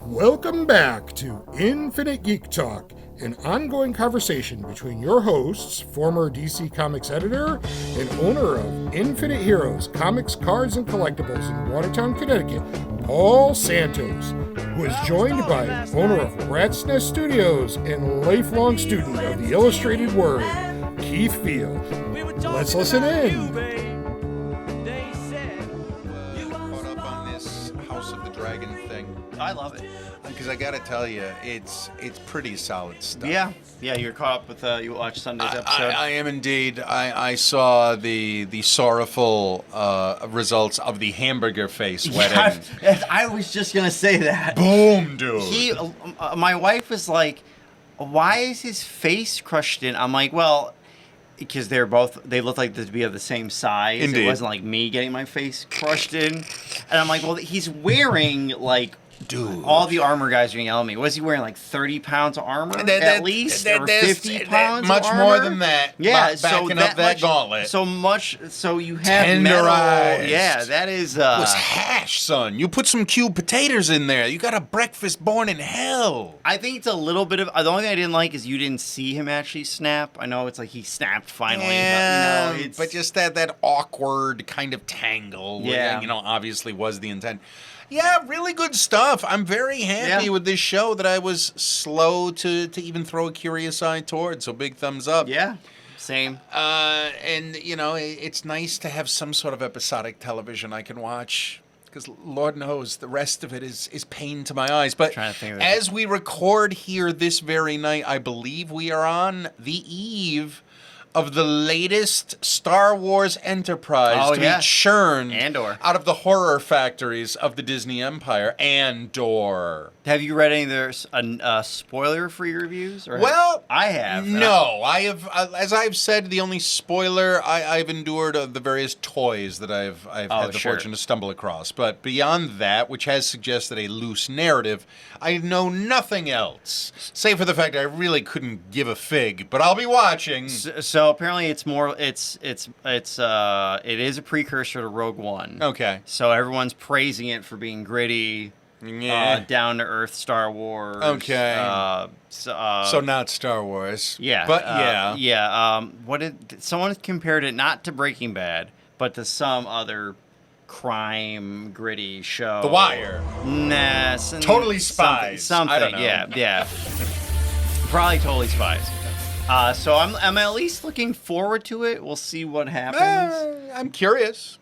Welcome back to Infinite Geek Talk, an ongoing conversation between your hosts, former DC Comics editor and owner of Infinite Heroes, Comics, Cards, and Collectibles in Watertown, Connecticut, Paul Santos, who is joined by owner of Rat's Nest Studios and lifelong student of the illustrated word, Keith Field. Let's listen in. Caught up on this House of the Dragon thing. I love it. Because I gotta tell you, it's pretty solid stuff. Yeah, you're caught up with you watched Sunday's episode. I am indeed. I saw the sorrowful results of the hamburger face wedding. I was just gonna say that. Boom, dude. My wife was like, "Why is his face crushed in?" I'm like, "Well, because they look like to be of the same size. Indeed. It wasn't like me getting my face crushed in." And I'm like, "Well, he's wearing like." Dude. All the armor guys are yelling at me. Was he wearing like 30 pounds of armor at least? Or 50 pounds much of armor? more than that. Yeah, backing up that gauntlet. So you have Tenderized. metal. Yeah, that is... It was hash, son. You put some cubed potatoes in there. You got a breakfast born in hell. I think it's a little bit of... The only thing I didn't like is you didn't see him actually snap. I know it's like he snapped finally, yeah, but it's... But just that awkward kind of tangle. Yeah. Obviously was the intent. Yeah, really good stuff. I'm very happy with this show that I was slow to even throw a curious eye toward. So big thumbs up. Yeah, same. And, it's nice to have some sort of episodic television I can watch. Because Lord knows the rest of it is pain to my eyes. But as we record here this very night, I believe we are on the eve of the latest Star Wars enterprise to be churned out of the horror factories of the Disney Empire, Andor. Have you read any of their spoiler-free reviews? I have. No, I have. As I've said, the only spoiler I've endured are the various toys that I've had the fortune to stumble across. But beyond that, which has suggested a loose narrative, I know nothing else, save for the fact I really couldn't give a fig. But I'll be watching. So apparently, it's more. It is a precursor to Rogue One. Okay. So everyone's praising it for being gritty. Down to earth Star Wars. Okay. So not Star Wars. Yeah. But someone compared it not to Breaking Bad, but to some other crime gritty show. The Wire. Nah. Totally Spies. Something. I don't know. Yeah. Probably Totally Spies. So I'm at least looking forward to it. We'll see what happens. I'm curious.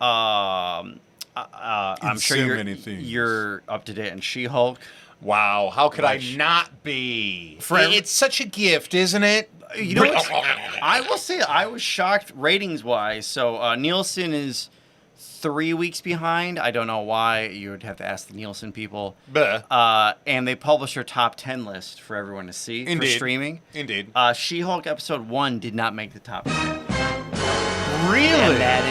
I'm sure you're up to date on She-Hulk. Wow, how could I not be? It's such a gift, isn't it? You know what? I will say I was shocked ratings-wise. So Nielsen is 3 weeks behind. I don't know why. You would have to ask the Nielsen people. And they published their top 10 list for everyone to see for streaming. Indeed. She-Hulk episode 1 did not make the top 10. Really? And that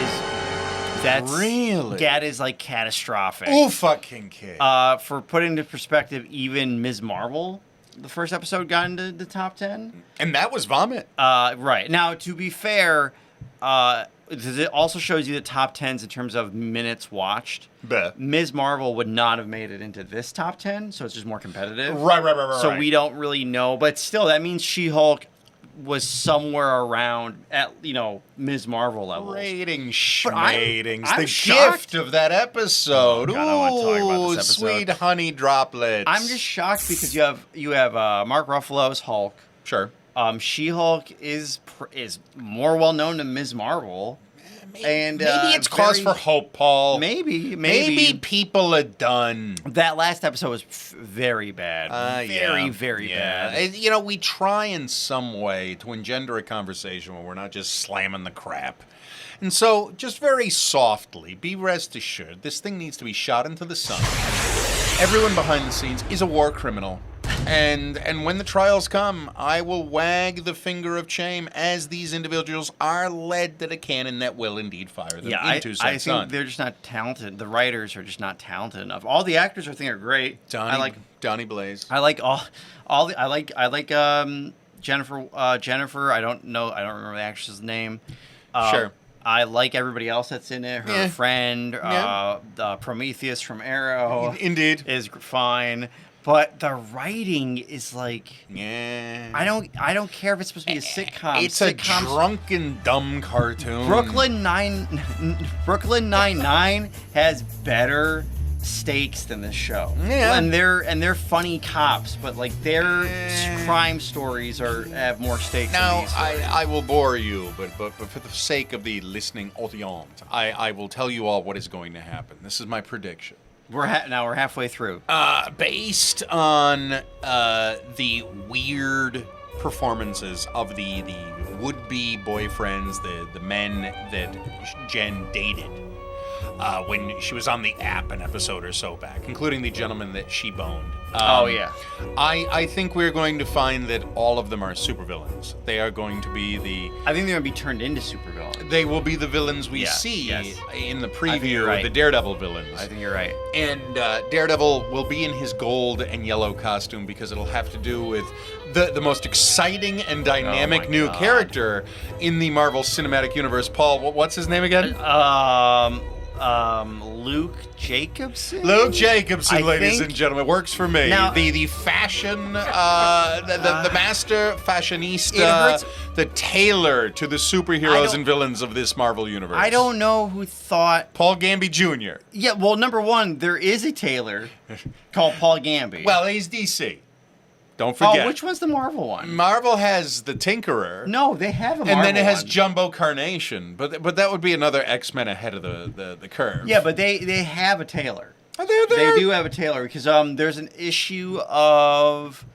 is like catastrophic. Oh, fucking kid. For putting into perspective, even Ms. Marvel, the first episode got into the top 10. And that was vomit. Right. Now, to be fair, it also shows you the top 10s in terms of minutes watched. Ms. Marvel would not have made it into this top 10, so it's just more competitive. Right. So we don't really know. But still, that means She-Hulk was somewhere around at Ms. Marvel levels. Ratings. I'm shocked. Gift of that episode. Oh, God, I want to talk about this episode. Sweet honey droplets. I'm just shocked because you have Mark Ruffalo's Hulk. Sure. She-Hulk is more well known than Ms. Marvel. Maybe it's cause for hope, Paul. Maybe people are done. That last episode was very bad. Very bad. We try in some way to engender a conversation where we're not just slamming the crap. And so, just very softly, be rest assured, this thing needs to be shot into the sun. Everyone behind the scenes is a war criminal. And when the trials come, I will wag the finger of shame as these individuals are led to the cannon that will indeed fire them into said sun. I think they're just not talented. The writers are just not talented enough. All the actors I think are great. Donnie Blaze. I like Jennifer. I don't remember the actress's name. Sure. I like everybody else that's in it. Her friend, Prometheus from Arrow, Indeed, is fine. But the writing is like, yeah. I don't care if it's supposed to be a sitcom. It's a drunken, dumb cartoon. Brooklyn Nine-Nine has better stakes than this show. Yeah. And they're funny cops, but like their crime stories have more stakes Now, than these stories. I will bore you, but for the sake of the listening audience, I will tell you all what is going to happen. This is my prediction. Now we're halfway through. Based on the weird performances of the would-be boyfriends, the men that Jen dated when she was on the app an episode or so back, including the gentleman that she boned. Yeah. I think we're going to find that all of them are supervillains. They are going to be I think they're going to be turned into supervillains. They will be the villains we see in the preview, the Daredevil villains. I think you're right. And Daredevil will be in his gold and yellow costume because it'll have to do with the most exciting and dynamic new character in the Marvel Cinematic Universe. Paul, what's his name again? Luke Jacobson? Luke Jacobson, ladies and gentlemen, works for me. Now, the fashion, the master fashionista, the tailor to the superheroes and villains of this Marvel universe. I don't know who thought... Paul Gamby Jr. Yeah, well, number one, there is a tailor called Paul Gamby. Well, he's DC. Don't forget. Oh, which one's the Marvel one? Marvel has the Tinkerer. No, they have a Marvel and then it has one. Jumbo Carnation, but that would be another X-Men ahead of the curve. Yeah, but they have a tailor. Are they there? They do have a tailor because there's an issue of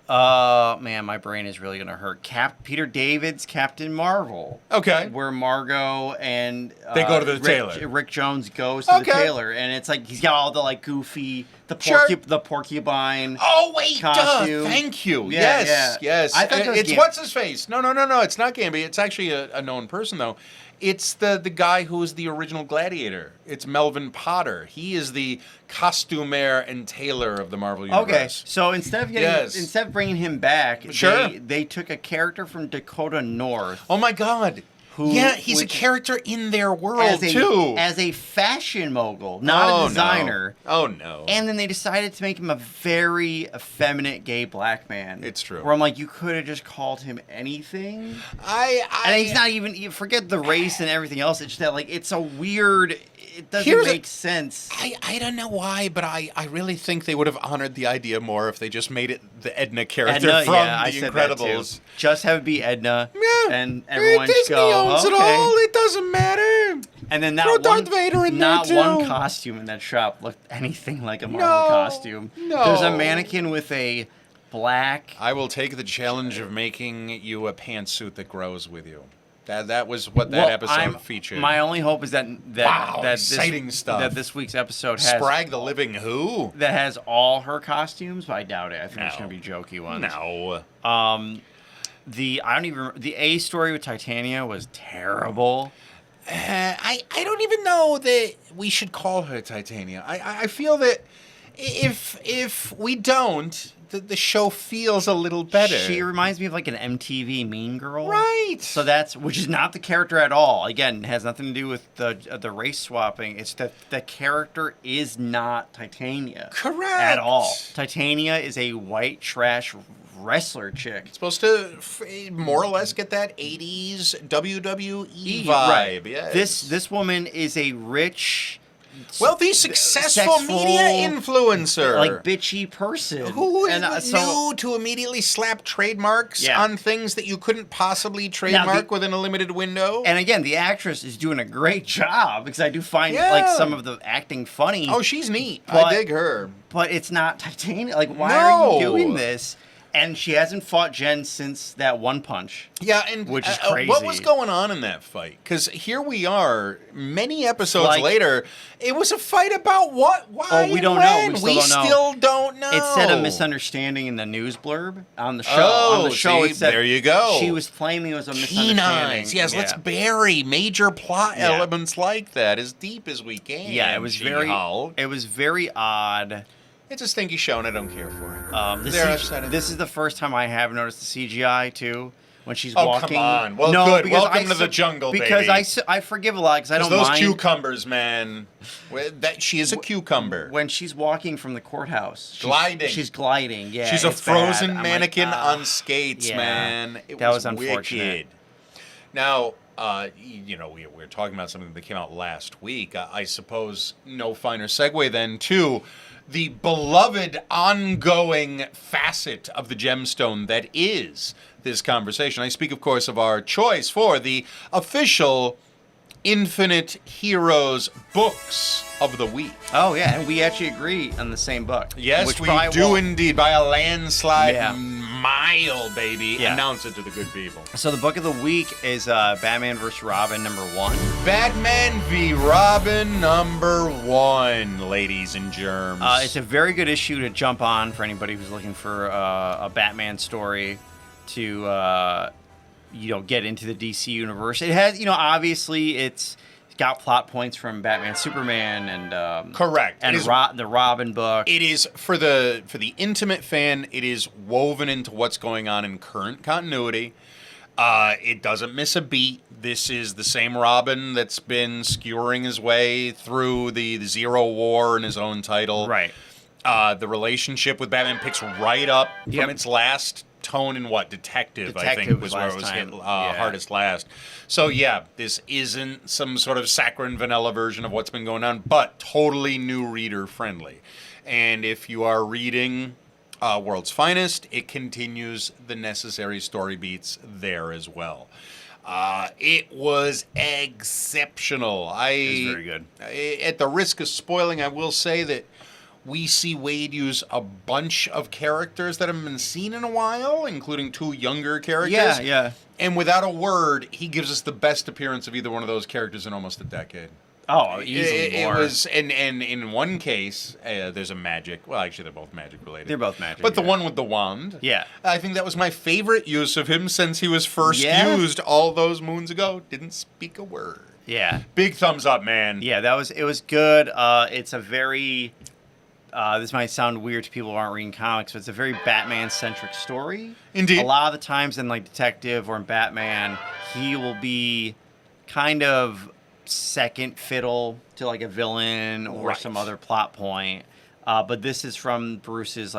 man, my brain is really gonna hurt. Peter David's Captain Marvel. Okay. Where Margot and they go to the tailor. Rick Jones goes to the tailor, and it's like he's got all the like goofy the porcupine. Oh wait, costume. Thank you. Yeah, yes. I thought it was it's what's his face? No. It's not Gamby. It's actually a known person though. It's the guy who was the original Gladiator. It's Melvin Potter. He is the costumer and tailor of the Marvel Universe. Okay, so instead of bringing him back, they took a character from Dakota North. Oh my God. He's a character in their world too. As a fashion mogul, not a designer. No. Oh no. And then they decided to make him a very effeminate gay black man. It's true. Where I'm like, you could have just called him anything. And he's not even, you forget the race and everything else. It's just that like it's a weird. It doesn't make sense. I don't know why, but I really think they would have honored the idea more if they just made it the Edna character from The Incredibles. Just have it be Edna. Yeah. And everyone just Disney owns it all. It doesn't matter. And then throw Darth Vader in there too. Not one costume in that shop looked anything like a Marvel costume. No. There's a mannequin with a black. I will take the challenge of making you a pantsuit that grows with you. That was what that episode featured. My only hope is that exciting stuff. That this week's episode has Sprag the Living Who that has all her costumes, but I doubt it. I think it's gonna be jokey ones. No. The A story with Titania was terrible. I don't even know that we should call her Titania. I feel that if we don't, the show feels a little better. She reminds me of like an MTV Mean Girl. Right. So which is not the character at all. Again, it has nothing to do with the race swapping. It's that the character is not Titania. Correct. At all. Titania is a white trash wrestler chick. It's supposed to more or less get that 80s WWE vibe. Right. Yes. This woman is a rich, wealthy, successful media influencer, like bitchy person who knew to immediately slap trademarks on things that you couldn't possibly trademark within a limited window. And again, the actress is doing a great job because I do find like some of the acting funny. Oh, she's neat. I dig her. But it's not Titania. Like, why are you doing this? And she hasn't fought Jen since that one punch. Yeah, and which is crazy. What was going on in that fight? Because here we are, many episodes later. It was a fight about what? Why? Oh, we don't know. We still don't know. It said a misunderstanding in the news blurb on the show. Oh, on the show, it said there you go. She was claiming it was a misunderstanding. Yes, let's bury major plot elements like that as deep as we can. Yeah, it was very odd. It's a stinky show, and I don't care for it. This is the first time I have noticed the CGI, too. when she's Oh, walking. come on. Well, no, good. because Welcome to the jungle, because baby. I forgive a lot because I don't those mind. cucumbers, man. She is a cucumber. When she's walking from the courthouse. Gliding. She's gliding, yeah. She's a it's frozen bad. mannequin like, on skates, yeah. man. That was unfortunate. Wicked. Now, we were talking about something that came out last week. I suppose no finer segue than to the beloved ongoing facet of the gemstone that is this conversation. I speak, of course, of our choice for the official Infinite Heroes books of the week. Oh, yeah, and we actually agree on the same book. Yes, which we do indeed, by a landslide mile, baby. Yeah. Announce it to the good people. So the book of the week is Batman vs. Robin #1. Batman v. Robin #1, ladies and germs. It's a very good issue to jump on for anybody who's looking for a Batman story to get into the DC universe. It has, obviously it's got plot points from Batman, Superman, and correct, and the Robin book. It is for the intimate fan. It is woven into what's going on in current continuity. It doesn't miss a beat. This is the same Robin that's been skewering his way through the Zero War in his own title. Right. The relationship with Batman picks right up from its last tone in Detective, I think was where it was hit hardest last. So yeah, this isn't some sort of saccharine vanilla version of what's been going on, but totally new reader friendly. And if you are reading World's Finest, it continues the necessary story beats there as well. It was exceptional. It was very good. At the risk of spoiling, I will say that we see Wade use a bunch of characters that haven't been seen in a while, including 2 younger characters. Yeah. And without a word, he gives us the best appearance of either one of those characters in almost a decade. Oh, easily it more. was, and in one case, there's a magic. Well, actually, they're both magic related. They're both magic. But the one with the wand, I think that was my favorite use of him since he was first used all those moons ago. Didn't speak a word. Yeah. Big thumbs up, man. Yeah, it was good. It's a very. This might sound weird to people who aren't reading comics, but it's a very Batman-centric story. Indeed. A lot of the times in Detective or in Batman, he will be kind of second fiddle to a villain or some other plot point. But this is from Bruce's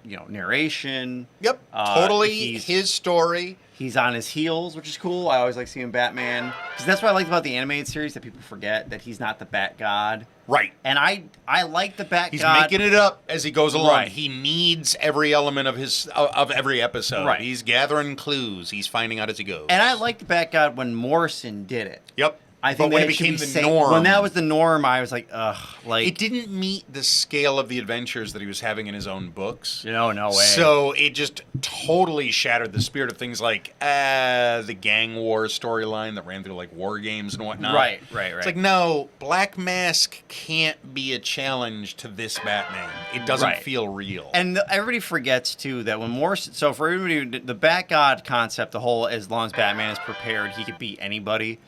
narration. Yep. Totally his story. He's on his heels, which is cool. I always like seeing Batman. Because that's what I liked about the animated series, that people forget that he's not the Bat God. Right. And I like the Bat God. He's making it up as he goes along. Right. He needs every element of every episode. Right. He's gathering clues. He's finding out as he goes. And I liked the Bat God when Morrison did it. Yep. I think when that it became should be the norm. When that was the norm, I was like, ugh. It didn't meet the scale of the adventures that he was having in his own books. No way. So it just totally shattered the spirit of things like the gang war storyline that ran through war games and whatnot. Right. It's no, Black Mask can't be a challenge to this Batman. It doesn't feel real. And everybody forgets, too, that when Morrison... So for everybody, the Bat God concept, the whole as long as Batman is prepared, he could beat anybody,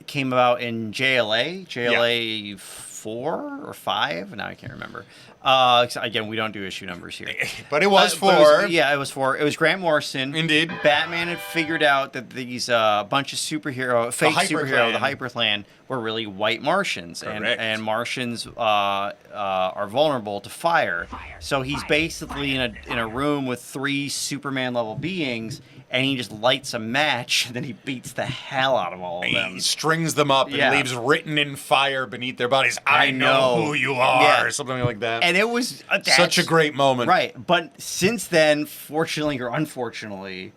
came about in JLA 4 or 5. Now I can't remember. Again, we don't do issue numbers here. But it was 4. It was 4. It was Grant Morrison. Indeed. Batman had figured out that these bunch of fake superhero, the Hyperclan, were really white Martians. And Martians are vulnerable to fire. So he's basically in a room with 3 Superman-level beings, and he just lights a match, and then he beats the hell out of all of them. He strings them up and leaves written in fire beneath their bodies, I know who you are, or something like that. And it was... such a great moment. Right. But since then, fortunately or unfortunately...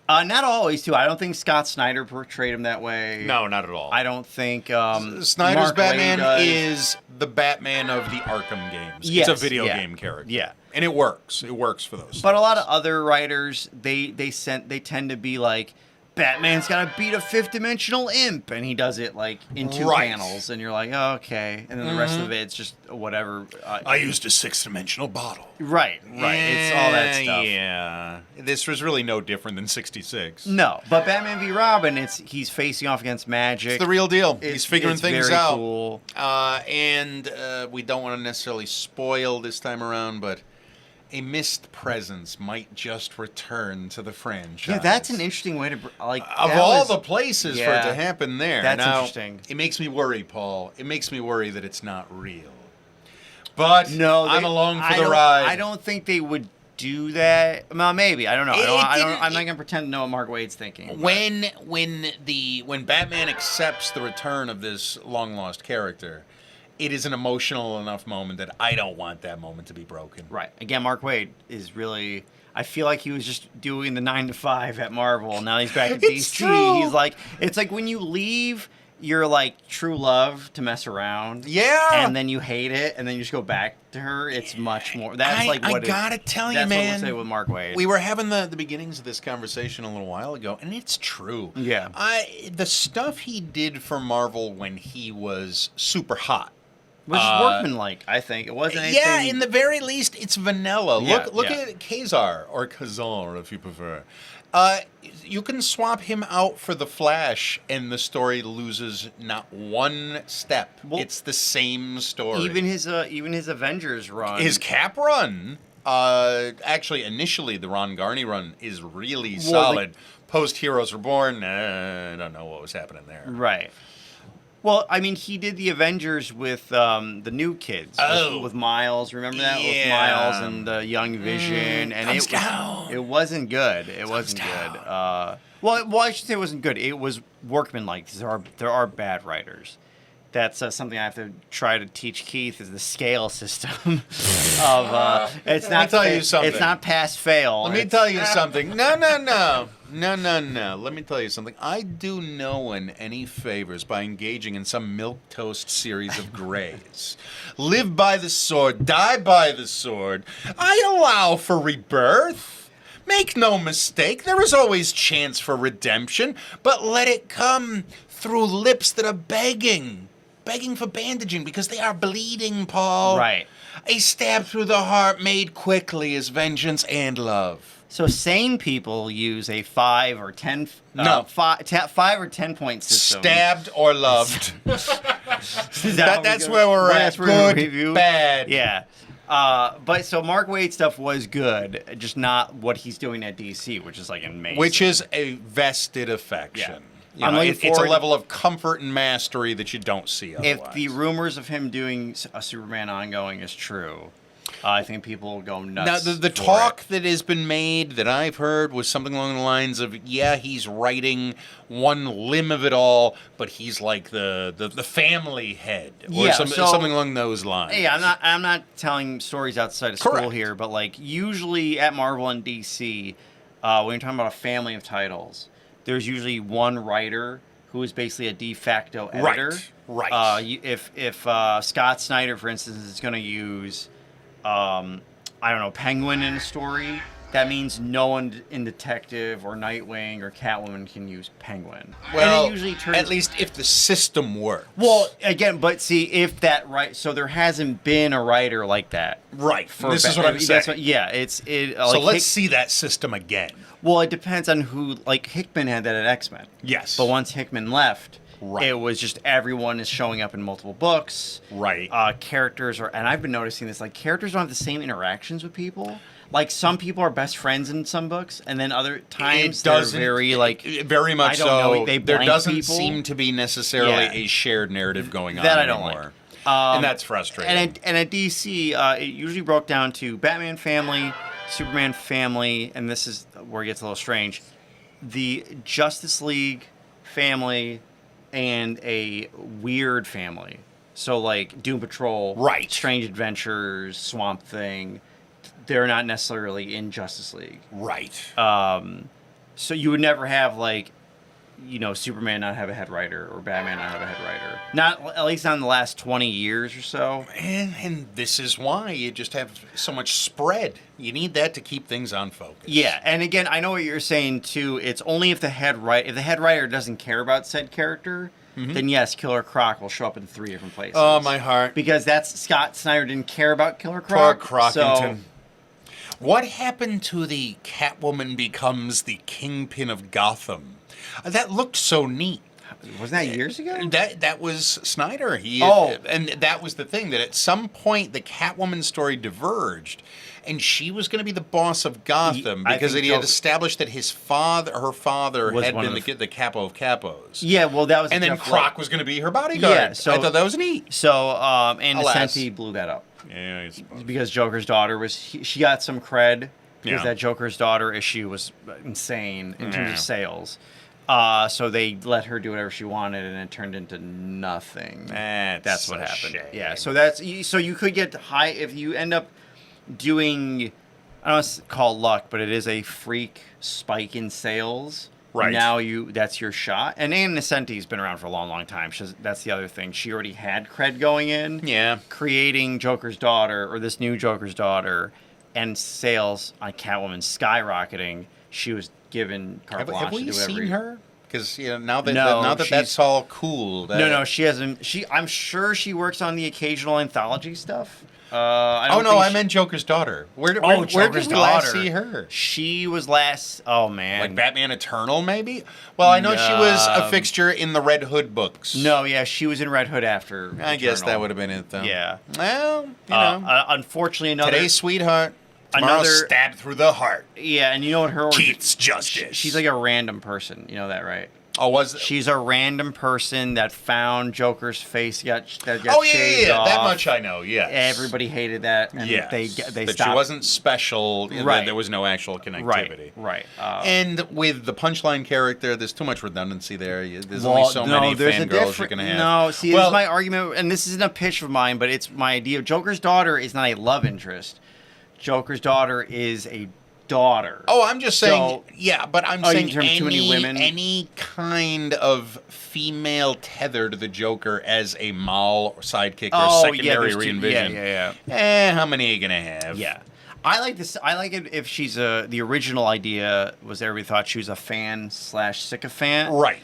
not always, too. I don't think Scott Snyder portrayed him that way. No, not at all. I don't think... Snyder's Mark Batman Waid is the Batman of the Arkham games. Yes, it's a video game character. Yeah. And it works. It works for those. But a lot of other writers, they tend to be like, Batman's got to beat a 5th-dimensional imp, and he does it in 2 panels, and you're like, oh, okay. And then the rest of it's just whatever. I used a 6th-dimensional bottle. Right. It's all that stuff. Yeah. This was really no different than 66. No, but Batman v. Robin, he's facing off against magic. It's the real deal. He's figuring things out. Cool. And we don't want to necessarily spoil this time around, but a missed presence might just return to the franchise. Yeah, that's an interesting way to like. Of all the places for it to happen there. That's now, interesting. It makes me worry, Paul. It makes me worry that it's not real. But no, I'm along for the ride. I don't think they would do that. Well, maybe. I don't know. I'm not gonna pretend to know what Mark Waid's thinking. When Batman accepts the return of this long lost character, it is an emotional enough moment that I don't want that moment to be broken. Right. Again, Mark Waid is really. I feel like he was just doing the 9 to 5 at Marvel. Now he's back at DC. True. He's like, it's like when you leave your like true love to mess around. Yeah. And then you hate it, and then you just go back to her. It's much more. That's what I gotta tell you, man. That's what we'll say with Mark Waid. We were having the beginnings of this conversation a little while ago, and it's true. Yeah. The stuff he did for Marvel when he was super hot. Was workmanlike, I think. It wasn't anything... Yeah, in the very least, it's vanilla. Yeah, Look at Kazar, or Kazar, if you prefer. You can swap him out for the Flash, and the story loses not one step. Well, it's the same story. Even his Avengers run, his Cap run. Actually, initially the Ron Garney run is really solid. Post Heroes Reborn, I don't know what was happening there. Right. Well, I mean, he did the Avengers with the new kids. With Miles. Remember that? Yeah. With Miles and the Young Vision. And it wasn't good. It wasn't good. Well, I should say it wasn't good. It was workmanlike. There are bad writers. That's something I have to try to teach Keith is the scale system of it's not. Let me tell you something. It's not pass fail. Let me tell you something. No. Let me tell you something. I do no one any favors by engaging in some milquetoast series of grays. Live by the sword, die by the sword. I allow for rebirth. Make no mistake, there is always chance for redemption, but let it come through lips that are begging for bandaging because they are bleeding, Paul. Right. A stab through the heart made quickly is vengeance and love. So sane people use a 5 or 10 5 or 10 point system. Stabbed or loved. That's where we're at. Good, bad. Yeah. But so Mark Waid stuff was good, just not what he's doing at DC, which is like amazing. Which is a vested affection. Yeah. It's a level of comfort and mastery that you don't see otherwise. If the rumors of him doing a Superman ongoing is true, I think people will go nuts. Now, the talk that has been made that I've heard was something along the lines of, yeah, he's writing one limb of it all, but he's like the family head, or something along those lines. Yeah, I'm not telling stories outside of school here, but like usually at Marvel and DC, when you're talking about a family of titles, there's usually one writer who is basically a de facto editor. Right. If Scott Snyder, for instance, is going to use, I don't know, Penguin in a story, that means no one in Detective or Nightwing or Catwoman can use Penguin. Well, and it usually turns, at least if the system works. Well, again, but see, if that so there hasn't been a writer like that. Right. This is what I'm saying. So let's see that system again. Well, it depends on who. Like Hickman had that at X-Men. Yes. But once Hickman left, right, it was just everyone is showing up in multiple books. Right. Characters are, and I've been noticing this. Like characters don't have the same interactions with people. Like some people are best friends in some books, and then other times they're very very much so. They there doesn't people. Seem to be necessarily a shared narrative going on that I don't anymore. Like. And that's frustrating. And at DC, it usually broke down to Batman family, Superman family, and this is where it gets a little strange, the Justice League family and a weird family. So like Doom Patrol, right, Strange Adventures, Swamp Thing, they're not necessarily in Justice League. Right. So you would never have like, you know, Superman not have a head writer or Batman not have a head writer. Not at least not in the last 20 years or so. And this is why you just have so much spread. You need that to keep things on focus. Yeah, and again, I know what you're saying too. It's only if the head writer doesn't care about said character, then yes, Killer Croc will show up in 3 different places. Oh, my heart. Because that's Scott Snyder didn't care about Killer Croc. Poor Crockington. What happened to the Catwoman becomes the Kingpin of Gotham? That looked so neat. Wasn't that years ago? That was Snyder. And that was the thing, that at some point the Catwoman story diverged, and she was going to be the boss of Gotham because he had established that her father had been the capo of capos. Yeah, well, that was. And then Croc was going to be her bodyguard. Yeah, so I thought that was neat. So, and Nocenti blew that up. Yeah, because Joker's daughter she got some cred because that Joker's daughter issue was insane in terms of sales. So they let her do whatever she wanted, and it turned into nothing. That's what happened. Shame. Yeah, so you could get high if you end up doing, I don't want to call it luck, but it is a freak spike in sales. Right. Now that's your shot. And Ann Nocenti's been around for a long, long time. That's the other thing. She already had cred going in. Yeah. Creating Joker's daughter, or this new Joker's daughter, and sales on Catwoman skyrocketing. She was given carte blanche to do whatever. Have we seen her? Because now that that's all cool. No, she hasn't. I'm sure she works on the occasional anthology stuff. I meant Joker's daughter. Where did we last see her? She was last. Oh man, like Batman Eternal, maybe. Well, I know she was a fixture in the Red Hood books. No, yeah, she was in Red Hood after. I guess that would have been it, though. Yeah. Well, you know, unfortunately, today's sweetheart. Tomorrow's stabbed through the heart. Yeah, and you know what her Keith's justice. She's like a random person. You know that, right? Oh, she's a random person that found Joker's face got shaved off. That much I know. Yeah, everybody hated that. And they that stopped. She wasn't special. Right. There was no actual connectivity. Right. And with the Punchline character, there's too much redundancy there. There's only so many fangirls you can have. No, see, this is my argument, and this isn't a pitch of mine, but it's my idea. Joker's daughter is not a love interest. Joker's daughter is a daughter. Oh, I'm just saying, but I'm saying any kind of female tether to the Joker as a Mall sidekick or secondary re-envision. How many are you gonna have? Yeah. I like this. I like it if she's the original idea was everybody thought she was a fan / sycophant. Right.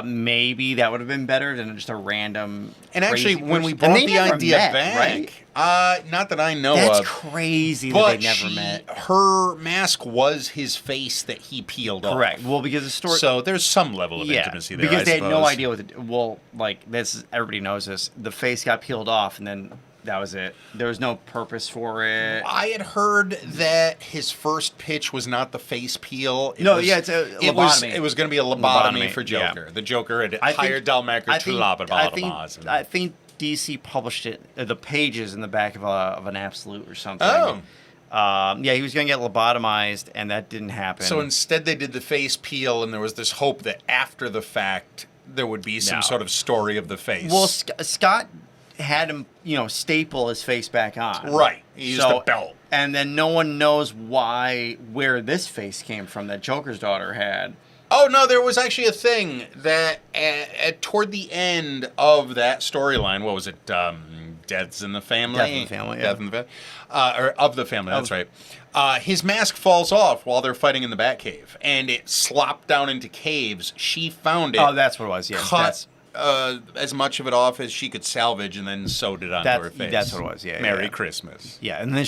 Maybe that would have been better than just a random. And actually, when we brought the idea back, right? Not that I know That's of. That's crazy that they never met. Her mask was his face that he peeled off. Correct. Well, because the story. So there's some level of intimacy there. Because they had no idea what. Everybody knows this. The face got peeled off, and then that was it. There was no purpose for it. I had heard that his first pitch was not the face peel. It's a lobotomy. It was going to be a lobotomy for Joker. Yeah. The Joker had hired Dalmacher to lobotomize. I think DC published it, the pages in the back of an Absolute or something. Oh. He was going to get lobotomized, and that didn't happen. So instead they did the face peel, and there was this hope that after the fact there would be some sort of story of the face. Well, Scott had him, staple his face back on. Right. He used a belt. And then no one knows where this face came from that Joker's daughter had. Oh, no, there was actually a thing that toward the end of that storyline, what was it? Deaths in the Family? Death in the Family, yeah. Death in the Family. Or of the Family, that's right. His mask falls off while they're fighting in the Batcave, and it slopped down into caves. She found it. Oh, that's what it was, yes. Cut as much of it off as she could salvage, and then sewed it onto her face. That's what it was. Yeah. Merry Christmas. Yeah, and then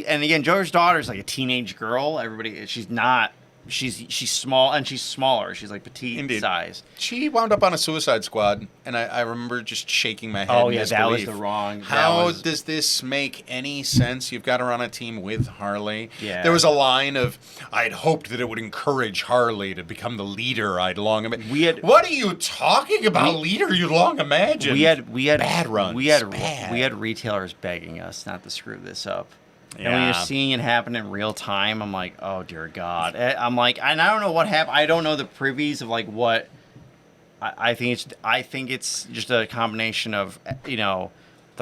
and again, Joker's daughter's like a teenage girl. She's not. She's small, and she's smaller. She's like petite size. She wound up on a Suicide Squad, and I remember just shaking my head. Oh yeah, that was the wrong. How does this make any sense? You've got her on a team with Harley. Yeah. There was a line of, "I'd hoped that it would encourage Harley to become the leader I'd long imagined." What are you talking about? Leader you'd long imagined? We had bad runs. We had retailers begging us not to screw this up. Yeah. And when you're seeing it happen in real time, I'm like, oh dear God. I'm like, and I don't know what happened. I don't know the privies of like what. I think it's just a combination of the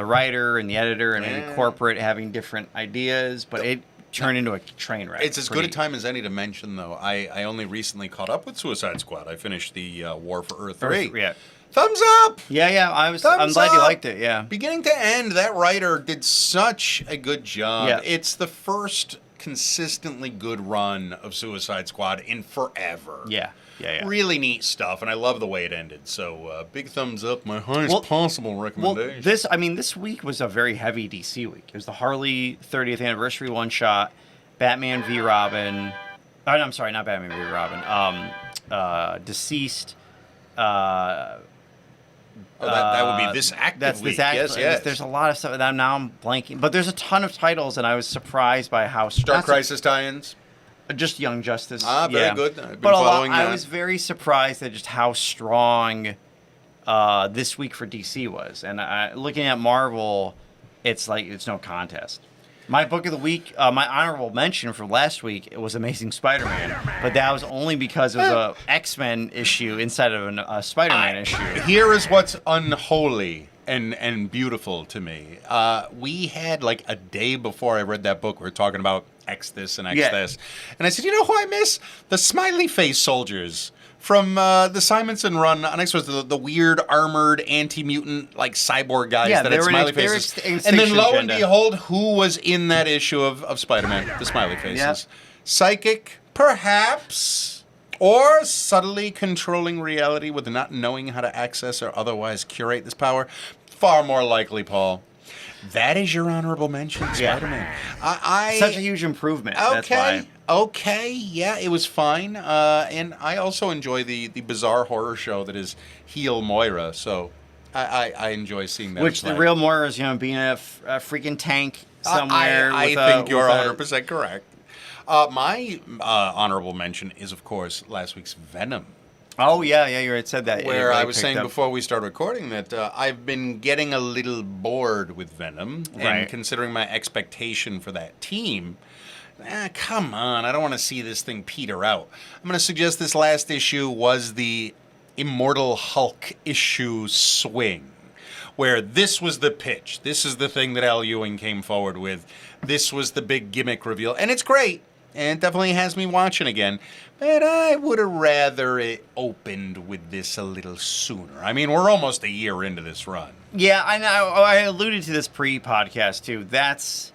writer and the editor and maybe corporate having different ideas, but it turned into a train wreck. It's as good a time as any to mention, though. I only recently caught up with Suicide Squad. I finished the War for Earth 3. Yeah. Thumbs up! Yeah, I'm glad you liked it, yeah. Beginning to end, that writer did such a good job. Yeah. It's the first consistently good run of Suicide Squad in forever. Yeah. Really neat stuff, and I love the way it ended. So, big thumbs up, my highest possible recommendation. Well, this week was a very heavy DC week. It was the Harley 30th anniversary one-shot, Batman v. Robin. I'm sorry, not Batman v. Robin. Deceased. That would be this active that's week. this active. Yes. There's a lot of stuff that now I'm blanking, but there's a ton of titles, and I was surprised by how Dark Crisis tie-ins. Just Young Justice. Very good. I've been but following that. I was very surprised at just how strong this week for DC was, and looking at Marvel, it's like it's no contest. My book of the week, my honorable mention for last week, it was Amazing Spider-Man, but that was only because it was a X-Men issue instead of a Spider-Man issue. Here is what's unholy and beautiful to me. We had like a day before I read that book, we were talking about X this and X this, and I said, you know who I miss? The smiley face soldiers from the Simonson run on X was the weird armored anti-mutant like cyborg guys that had smiley faces. And then lo and behold, who was in that issue of Spider-Man? The smiley faces. Yep. Psychic, perhaps, or subtly controlling reality with not knowing how to access or otherwise curate this power. Far more likely, Paul. That is your honorable mention, Spider-Man. Such a huge improvement. Okay. That's why. Okay, yeah, it was fine. And I also enjoy the bizarre horror show that is Heel Moira, so I enjoy seeing that. Which the real Moira is, being a freaking tank somewhere. I think you're 100% correct. My honorable mention is, of course, last week's Venom. Oh, yeah, you had said that. Where I was saying before we started recording that I've been getting a little bored with Venom. Right. And considering my expectation for that team, come on, I don't want to see this thing peter out. I'm going to suggest this last issue was the Immortal Hulk issue swing, where this was the pitch. This is the thing that Al Ewing came forward with. This was the big gimmick reveal. And it's great. And it definitely has me watching again. But I would have rather it opened with this a little sooner. I mean, we're almost a year into this run. Yeah, I know. I alluded to this pre-podcast, too. That's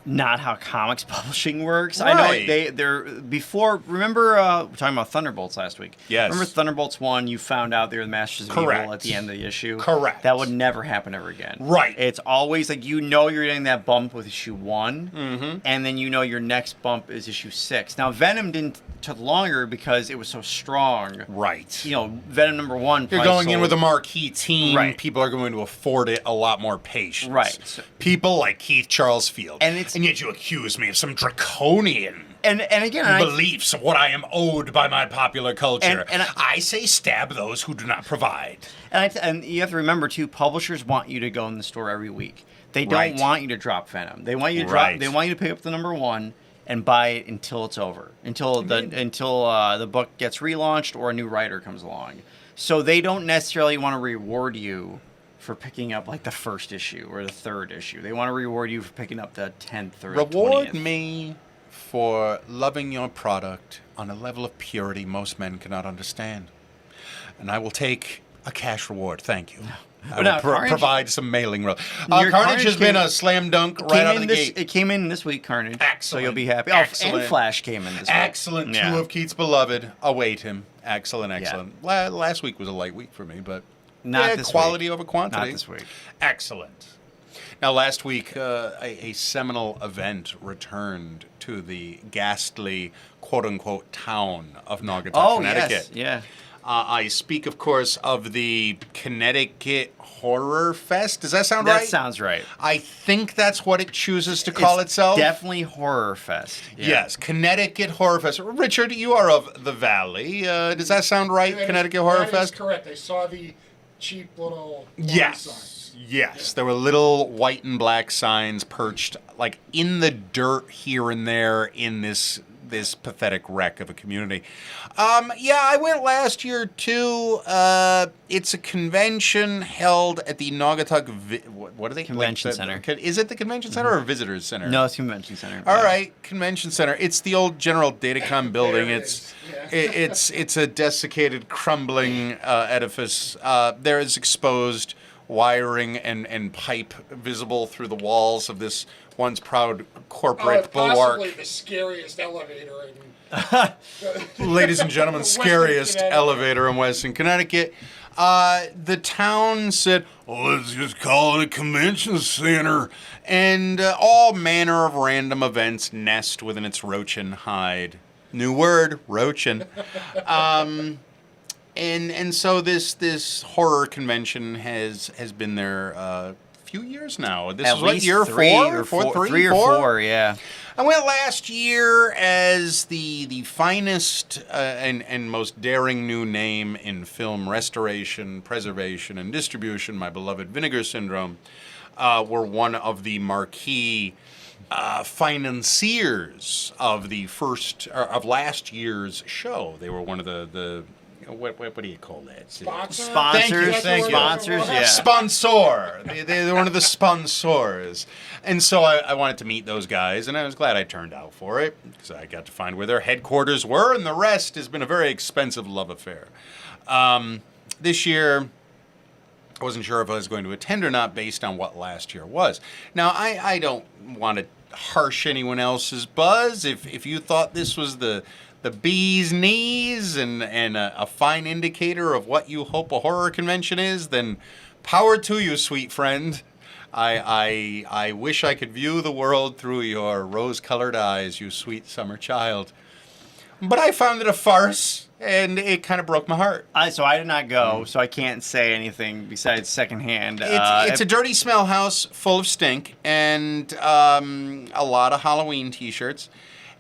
not how comics publishing works. Right. I know they're before. Remember, we're talking about Thunderbolts last week. Yes. Remember Thunderbolts 1, you found out they were the Masters of Evil at the end of the issue? Correct. That would never happen ever again. Right. It's always like you're getting that bump with issue 1, and then your next bump is issue 6. Now, Venom took longer because it was so strong. Right. Venom number 1. You're going in with a marquee team. Right. People are going to afford it a lot more patience. Right. So, people like Keith Charles Field. And yet you accuse me of some draconian and again beliefs of what I am owed by my popular culture. And I say stab those who do not provide. And you have to remember, too, publishers want you to go in the store every week. They don't want you to drop Venom. They want you to They want you to pick up the number 1 and buy it until it's over, until the book gets relaunched or a new writer comes along. So they don't necessarily want to reward you for picking up like the first issue or the third issue. They want to reward you for picking up the 10th or the 20th. Reward me for loving your product on a level of purity most men cannot understand. And I will take a cash reward. Thank you. I will provide some mailing. Carnage has been a slam dunk right out of the gate. It came in this week, Carnage. Excellent. So you'll be happy. Excellent. And Flash came in this week. Excellent. Yeah. Two of Keith's beloved await him. Excellent. Yeah. Last week was a light week for me, but not this quality week. Over quantity. Not this week. Excellent. Now, last week, a seminal event returned to the ghastly, quote-unquote, town of Naugatuck, Connecticut. Yes. Yeah. I speak, of course, of the Connecticut Horror Fest. Does that sound right? That sounds right. I think that's what it chooses to call itself. Definitely Horror Fest. Yeah. Yes, Connecticut Horror Fest. Richard, you are of the Valley. Does that sound right, Connecticut Horror Fest? That is correct. I saw the cheap little signs. Yes, there were little white and black signs perched like in the dirt here and there in this pathetic wreck of a community. I went last year too. It's a convention held at the Naugatuck. What are they? Convention Center. Is it the convention center or visitor's center? No, it's convention center. All right, convention center. It's the old General Datacom building. It's a desiccated, crumbling edifice. There is exposed wiring and pipe visible through the walls of this once proud corporate bulwark. Possibly the scariest elevator in ladies and gentlemen, scariest elevator in Western Connecticut. The town said, let's just call it a convention center. And all manner of random events nest within its roachin hide. New word, roachin. And so this horror convention has been there a few years now. This At is what, least year three four? or Four, four, three, three or four, yeah. I went last year as the finest and most daring new name in film restoration, preservation, and distribution, my beloved Vinegar Syndrome, were one of the marquee financiers of of last year's show. They were one of the what do you call that? Sponsors. Thank you. Sponsors, yeah. Sponsor. They're one of the sponsors. And so I wanted to meet those guys, and I was glad I turned out for it, because I got to find where their headquarters were, and the rest has been a very expensive love affair. This year, I wasn't sure if I was going to attend or not based on what last year was. Now, I don't want to harsh anyone else's buzz. If you thought this was the bee's knees and a fine indicator of what you hope a horror convention is, then power to you, sweet friend. I wish I could view the world through your rose-colored eyes, you sweet summer child. But I found it a farce, and it kind of broke my heart. So I did not go, so I can't say anything besides secondhand. It's a dirty smell house full of stink and a lot of Halloween T-shirts.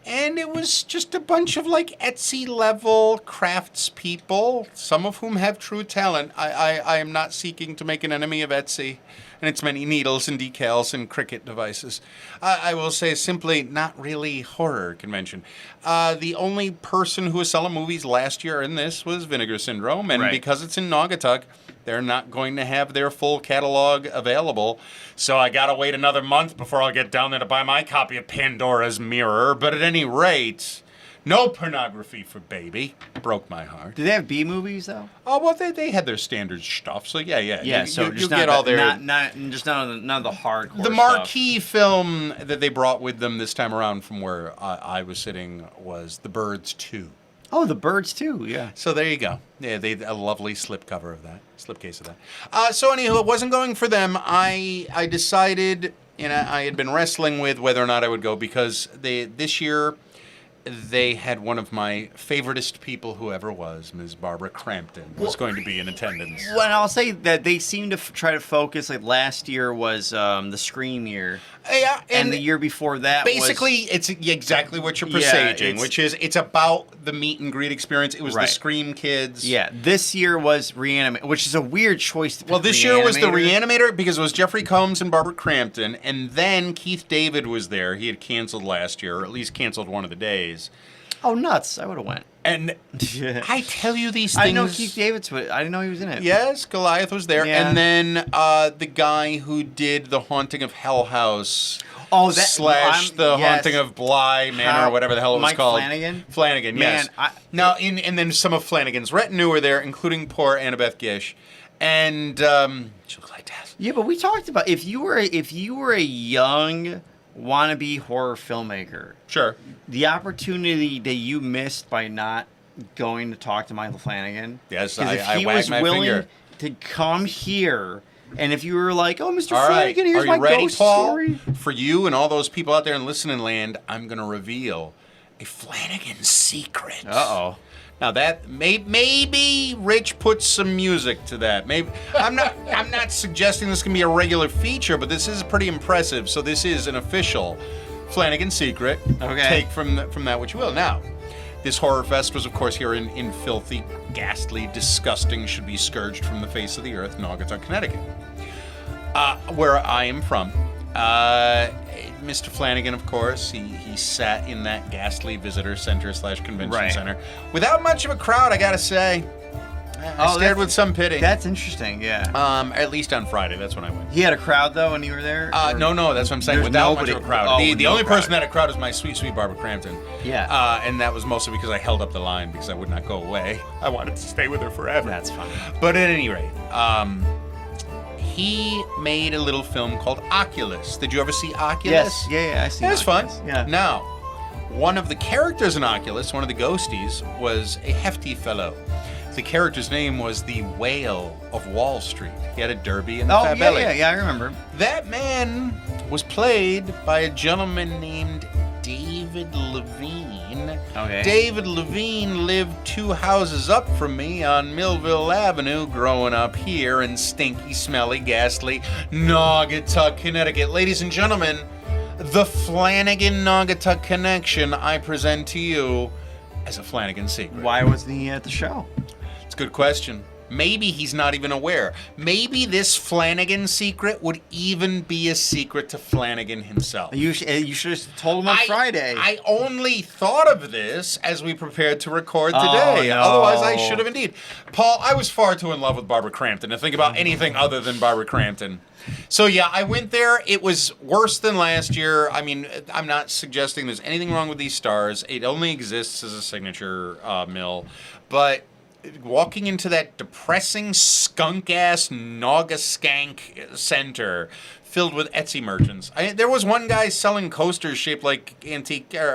And it was just a bunch of like Etsy level craftspeople, some of whom have true talent. I am not seeking to make an enemy of Etsy and its many needles and decals and Cricut devices. I will say simply not really horror convention. The only person who was selling movies last year in this was Vinegar Syndrome, and because it's in Naugatuck, they're not going to have their full catalog available. So I gotta wait another month before I'll get down there to buy my copy of Pandora's Mirror. But at any rate, no pornography for baby. Broke my heart. Do they have B movies though? Oh well, they had their standard stuff. So yeah. So you get all their none of the hardcore. The marquee film that they brought with them this time around from where I was sitting was The Birds 2. Oh, The Birds too, yeah. So there you go. Yeah, they a lovely slipcase of that. So anywho, it wasn't going for them. I decided, I had been wrestling with whether or not I would go because this year they had one of my favoritist people who ever was, Ms. Barbara Crampton, was going to be in attendance. Well, and I'll say that they seem to try to focus, like last year was the Scream year. Yeah, and the year before that basically, it's exactly what you're presaging, which is it's about the meet and greet experience. It was the Scream kids. Yeah, this year was Reanimator, which is a weird choice to pick. Well, this year was the Reanimator because it was Jeffrey Combs and Barbara Crampton, and then Keith David was there. He had canceled last year, or at least canceled one of the days. Oh, nuts. I would have went. And I tell you these things. I know Keith David's, but I didn't know he was in it. Yes, Goliath was there. Yeah. And then the guy who did The Haunting of Hell House. Oh, Haunting of Bly Manor, or whatever the hell it was Mike called. Flanagan, yes. And then some of Flanagan's retinue were there, including poor Annabeth Gish. And she looked like death. Yeah, but we talked about if you were a young wannabe horror filmmaker. Sure. The opportunity that you missed by not going to talk to Michael Flanagan. Yes, if I he wagged was my willing finger. to come here, and if you were like, "Oh, Mr. All right. Flanagan, here's Are my you ready, ghost Paul? story," For you and all those people out there in listening land, I'm going to reveal a Flanagan secret. Uh-oh. Now that maybe Rich puts some music to that. Maybe I'm not suggesting this can be a regular feature, but this is pretty impressive. So this is an official Flanagan secret. Okay. Take from that what you will. Now, this horror fest was of course here in filthy, ghastly, disgusting, should be scourged from the face of the earth, Naugatuck, Connecticut, where I am from. Mr. Flanagan, of course, he sat in that ghastly visitor center / convention center without much of a crowd, I gotta say. I stared with some pity. That's interesting, yeah. At least on Friday, that's when I went. He had a crowd though when you were there? No, that's what I'm saying. There's Without nobody, much of a crowd. The only crowd. person that had a crowd was my sweet, sweet Barbara Crampton. Yeah. And that was mostly because I held up the line because I would not go away. I wanted to stay with her forever. That's fine. But at any rate, he made a little film called Oculus. Did you ever see Oculus? Yes. Yeah, I see. It was fun. Oculus. Yeah. Now, one of the characters in Oculus, one of the ghosties, was a hefty fellow. The character's name was the Whale of Wall Street. He had a derby and a fat belly. Yeah, I remember. That man was played by a gentleman named David Levine. Okay. David Levine lived 2 houses up from me on Millville Avenue growing up here in stinky, smelly, ghastly Naugatuck, Connecticut. Ladies and gentlemen, the Flanagan-Naugatuck connection I present to you as a Flanagan secret. Why wasn't he at the show? It's a good question. Maybe he's not even aware. Maybe this Flanagan secret would even be a secret to Flanagan himself. You should have told him on Friday. I only thought of this as we prepared to record today. No. Otherwise, I should have indeed. Paul, I was far too in love with Barbara Crampton to think about anything other than Barbara Crampton. So yeah, I went there. It was worse than last year. I mean, I'm not suggesting there's anything wrong with these stars. It only exists as a signature mill. But walking into that depressing, skunk-ass Naugaskank center filled with Etsy merchants. There was one guy selling coasters shaped like archival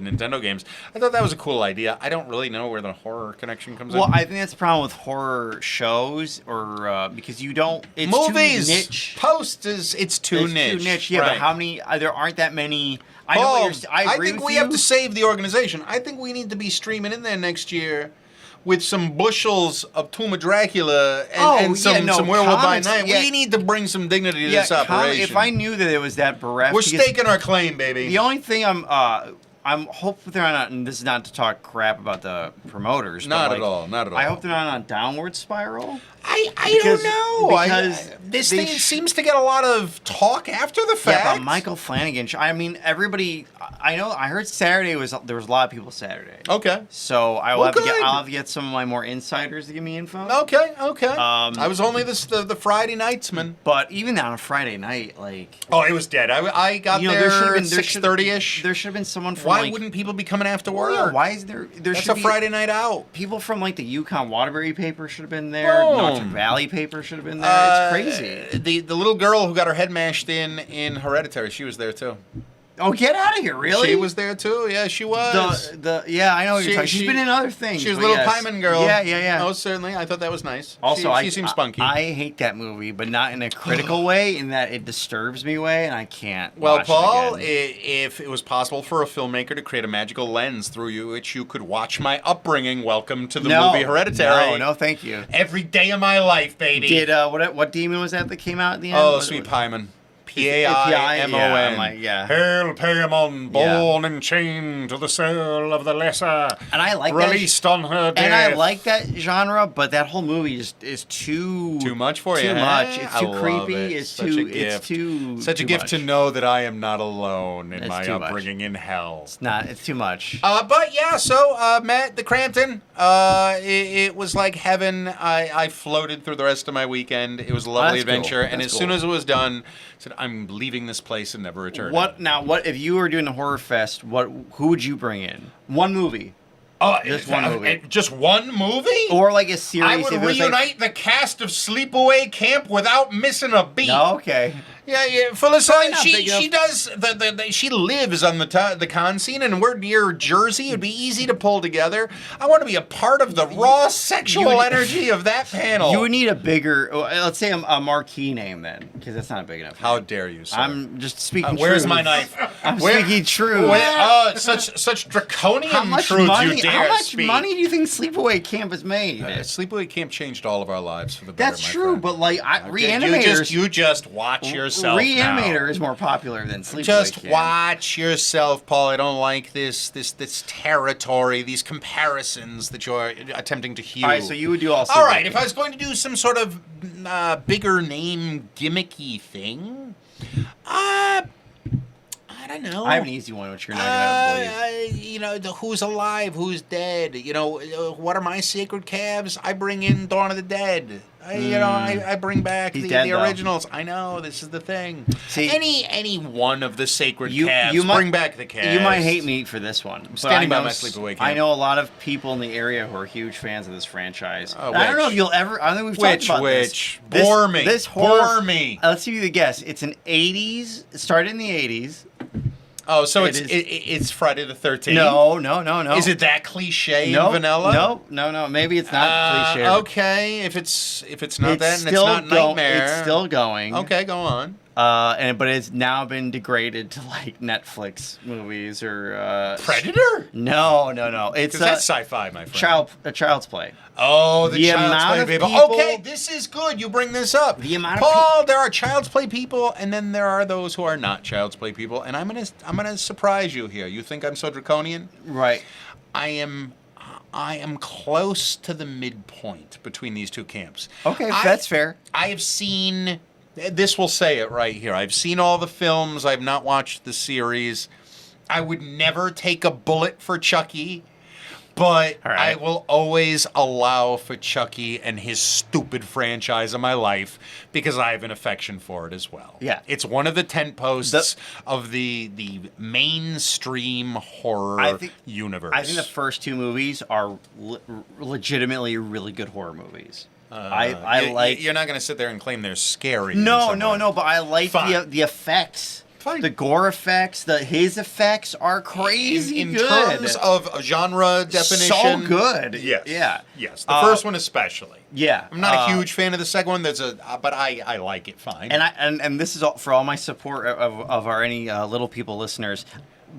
Nintendo games. I thought that was a cool idea. I don't really know where the horror connection comes in. Well, I think that's the problem with horror shows, or because you don't. It's movies, too niche. Posts, it's too niche. Too niche. Yeah, right. but how many? There aren't that many. Paul, I think we have to save the organization. I think we need to be streaming in there next year with some bushels of Tomb of Dracula and some Werewolf by Night. Yeah. We need to bring some dignity to this operation. If I knew that it was that bereft, we're staking our claim, baby. The only thing I'm hoping they're not, and this is not to talk crap about the promoters. Not but at all. Not at all. I hope they're not on a downward spiral. I don't know. Because this thing seems to get a lot of talk after the fact. Yeah, but Michael Flanagan. I mean, everybody. I know. I heard Saturday there was a lot of people Saturday. Okay. So I'll have to get some of my more insiders to give me info. Okay. I was only the Friday nightsman. But even on a Friday night, like. Oh, it was dead. I got there 6:30ish. There should have been someone from. Why wouldn't people be coming after work? Yeah, why is there? That's a Friday night out. People from like the Yukon Waterbury paper should have been there. Northern Valley paper should have been there. It's crazy. The little girl who got her head mashed in Hereditary, she was there too. Oh, get out of here! Really? She was there too. Yeah, she was. Yeah, I know what you're talking. She's been in other things. She was a little Pyman girl. Yeah. Oh, certainly. I thought that was nice. Also, she seems spunky. I hate that movie, but not in a critical way. In that it disturbs me way, and I can't. Well, watch Paul, it again. if it was possible for a filmmaker to create a magical lens through which you could watch my upbringing, welcome to the movie Hereditary. No, thank you. Every day of my life, baby. Did what demon was that came out at the end? Oh, Sweet Paimon. Paimon. Yeah. Hail Paimon, born and chained to the soul of the lesser, and I like released on her death. And I like that genre, but that whole movie is too much for you. Too much. It's too creepy. It's such a gift much. to know that I am not alone in my upbringing in hell. It's too much. But yeah, so Matt the Crampton, it was like heaven. I floated through the rest of my weekend. It was a lovely adventure, and as soon as it was done, I said, I'm leaving this place and never returning. What if you were doing a horror fest? Who would you bring in? One movie. Oh, just one movie. Just one movie? Or like a series. I would reunite the cast of Sleepaway Camp without missing a beat. No, okay. Yeah. Phyllis, she does she lives on the con scene, and we're near Jersey. It'd be easy to pull together. I want to be a part of the raw sexual energy of that panel. You would need a bigger, let's say a marquee name then, because that's not big enough. How dare you, sir? I'm just speaking truth. Where's my knife? I'm speaking truth. Such draconian truths you dare How much speak. money do you think Sleepaway Camp has made? Sleepaway Camp changed all of our lives for the better. That's true, but like Reanimators, you just watch yourself. Reanimator is more popular than Sleepaway Just Camp. watch yourself, Paul. I don't like this territory, these comparisons that you're attempting to hew. All right, so you would do all. All right, if I was going to do some sort of bigger name gimmicky thing, I don't know. I have an easy one, which you're not going to believe. Who's alive, who's dead? What are my sacred calves? I bring in Dawn of the Dead. I bring back the originals. I know, this is the thing. See, any one of the sacred calves, bring back the calves. You might hate me for this one. I'm standing by my Sleepaway Camp. I know a lot of people in the area who are huge fans of this franchise. I don't know if you'll ever. I think we've talked about this. Bore me. This horror. Bore me. Let's give you the guess. It's an 80s. It started in the 80s. Oh, so it's Friday the 13th? No. Is it that cliche and vanilla? No. Maybe it's not cliche. Okay, if it's not that, and it's not Nightmare. It's still going. Okay, go on. But it's now been degraded to like Netflix movies or Predator? No. It's that's sci-fi, my friend. A Child's Play. Oh, the Child's amount Play of people. people- Okay, this is good. You bring this up. The amount of Paul, there are Child's Play people, and then there are those who are not Child's Play people. And I'm gonna surprise you here. You think I'm so draconian? Right. I am close to the midpoint between these two camps. Okay, that's fair. I have seen. This will say it right here. I've seen all the films. I've not watched the series. I would never take a bullet for Chucky, but I will always allow for Chucky and his stupid franchise in my life because I have an affection for it as well. Yeah. It's one of the tent posts of the mainstream horror universe. I think the first two movies are legitimately really good horror movies. I like. You're not going to sit there and claim they're scary. No. But I like the effects. Fine. The gore effects, his effects are crazy in good. terms of genre definition. So good. Yes. Yeah. Yes. The first one especially. Yeah. I'm not a huge fan of the second one. But I like it fine. And this is all, for all my support of our any little people listeners.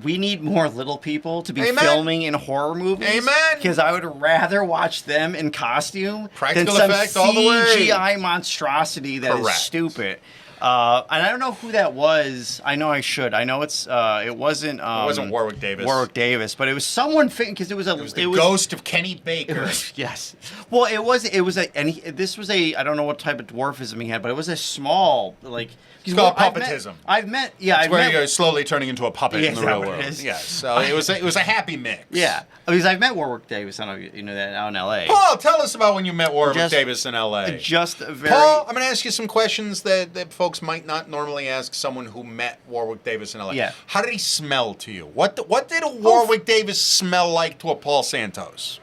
We need more little people to be filming in horror movies. Amen. Because I would rather watch them in costume Practical than some effect all the way. CGI monstrosity that is stupid. And I don't know who that was. I know I should. I know it wasn't. It wasn't Warwick Davis. Warwick Davis, but it was someone because it was the ghost of Kenny Baker. Yes. Well, it was this was a, I don't know what type of dwarfism he had, but it was a small like. It's called puppetism. I've met. It's where you're slowly turning into a puppet in the real world. Yes. So it was a happy mix. Yeah. Because I've met Warwick Davis. I don't know if you know that out in L.A. Paul, tell us about when you met Warwick Davis in L.A. Paul, I'm going to ask you some questions that folks might not normally ask someone who met Warwick Davis in L.A. Yeah. How did he smell to you? What did a Warwick Davis smell like to a Paul Santos?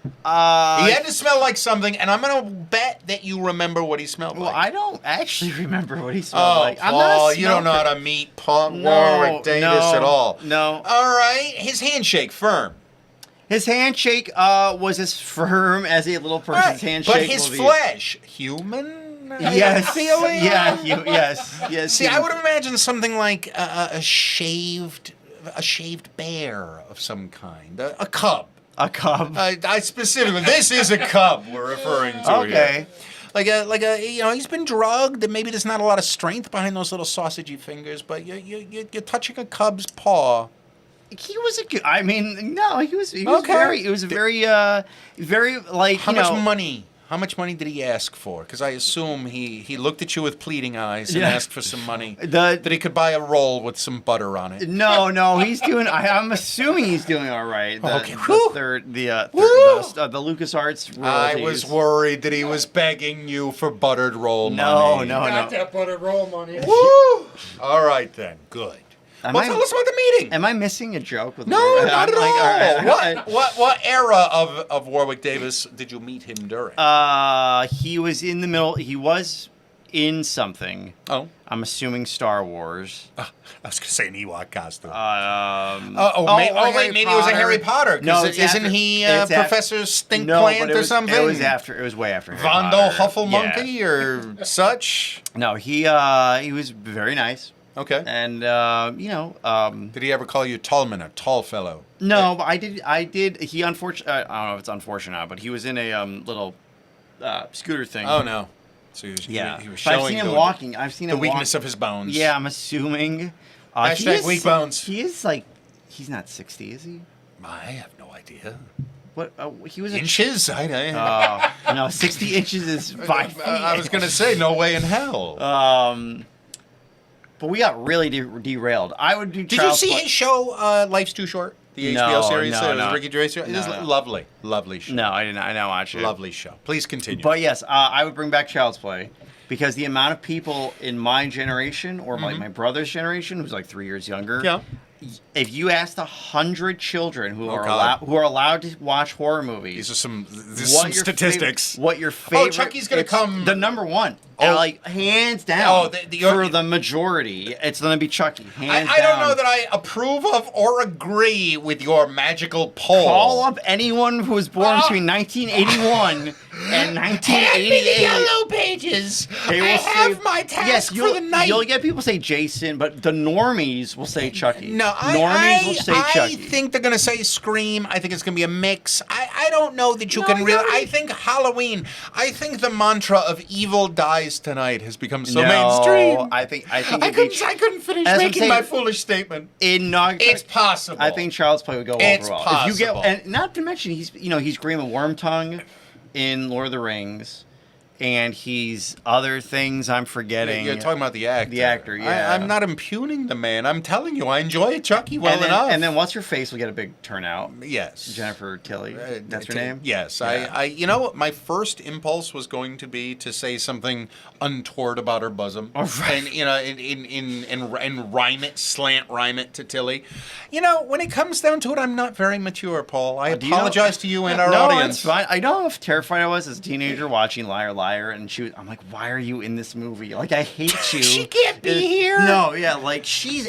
He had to smell like something, and I'm going to bet that you remember what he smelled like. Well, I don't actually remember what he smelled like. I'm Paul, you don't know how to meet Warwick Davis at all. No. All right. His handshake, firm. His handshake was as firm as a little person's handshake. But his flesh, human? Yes. Feeling? Yeah. Yes. See, I would imagine something like a shaved bear of some kind, a cub. A cub. I specifically, this is a cub we're referring to here. Like a, he's been drugged, and maybe there's not a lot of strength behind those little sausagey fingers, but you're touching a cub's paw. He was a good. I mean, no, he was very. It was very like. How much money did he ask for? Because I assume he looked at you with pleading eyes and asked for some money. That he could buy a roll with some butter on it. No, he's doing. I'm assuming he's doing all right. The LucasArts royalties. I was worried that he was begging you for buttered roll money. No. Not that buttered roll money. Woo! All right then, good. Tell us about the meeting. Am I missing a joke? No, not at all. What era of Warwick Davis did you meet him during? He was in the middle. He was in something. Oh. I'm assuming Star Wars. I was going to say an Ewok costume. Maybe it was a Harry Potter. No, isn't he Professor Stinkplant or something? It was way after Harry Vondo Potter. Hufflemonkey or such? No, he was very nice. Okay. And did he ever call you Tallman, a tall fellow? No, but I did. He unfortunately, I don't know if it's unfortunate, but he was in a little scooter thing. Oh no. So he was showing I've seen him walking. I've seen the him weakness of his bones. Yeah, I'm assuming. Hashtag weak bones. He is like, he's not 60, is he? I have no idea. What? He was inches? No, 60 inches is 5 feet. I was going to say, no way in hell. But we got really derailed. I would do. Did you see his show, Life's Too Short? The HBO series? No. Ricky Gervais show? It is lovely show. No, I didn't. I didn't watch it. Lovely show. Please continue. But yes, I would bring back Child's Play because the amount of people in my generation or like my brother's generation, who's like 3 years younger, if you asked 100 children who are allowed to watch horror movies, these are some statistics. What your favorite? Chucky's gonna come. The number one. like hands down. Oh, for the majority, it's going to be Chucky. Hands I don't down. know that I approve of or agree with your magical poll. Call up anyone who was born between 1981 and 1988. Hand me the yellow pages. They will have say, my task yes, for the night. You'll get people say Jason, but the normies will say Chucky. No, normies will say Chucky. I think they're going to say Scream. I think it's going to be a mix. I don't know that you can really... I think Halloween... I think the mantra of evil dies tonight has become so mainstream. I think I couldn't finish making my foolish statement. It's possible. I think Child's Play would go it's over well. Possible. If you get, and not to mention he's Graham Wormtongue in Lord of the Rings, and he's other things I'm forgetting. You're talking about the actor. The actor, yeah. I'm not impugning the man. I'm telling you, I enjoy Chucky enough. And then What's Her Face will get a big turnout. Yes. Jennifer Tilly. That's her name? Yes. Yeah. You know what? My first impulse was going to be to say something untoward about her bosom. Oh, right. And slant rhyme it to Tilly. You know, when it comes down to it, I'm not very mature, Paul. I apologize to you and our audience. No, it's fine. I know how terrified I was as a teenager watching Liar Liar, and I'm like, why are you in this movie? Like, I hate you. She can't be here. No, yeah, like she's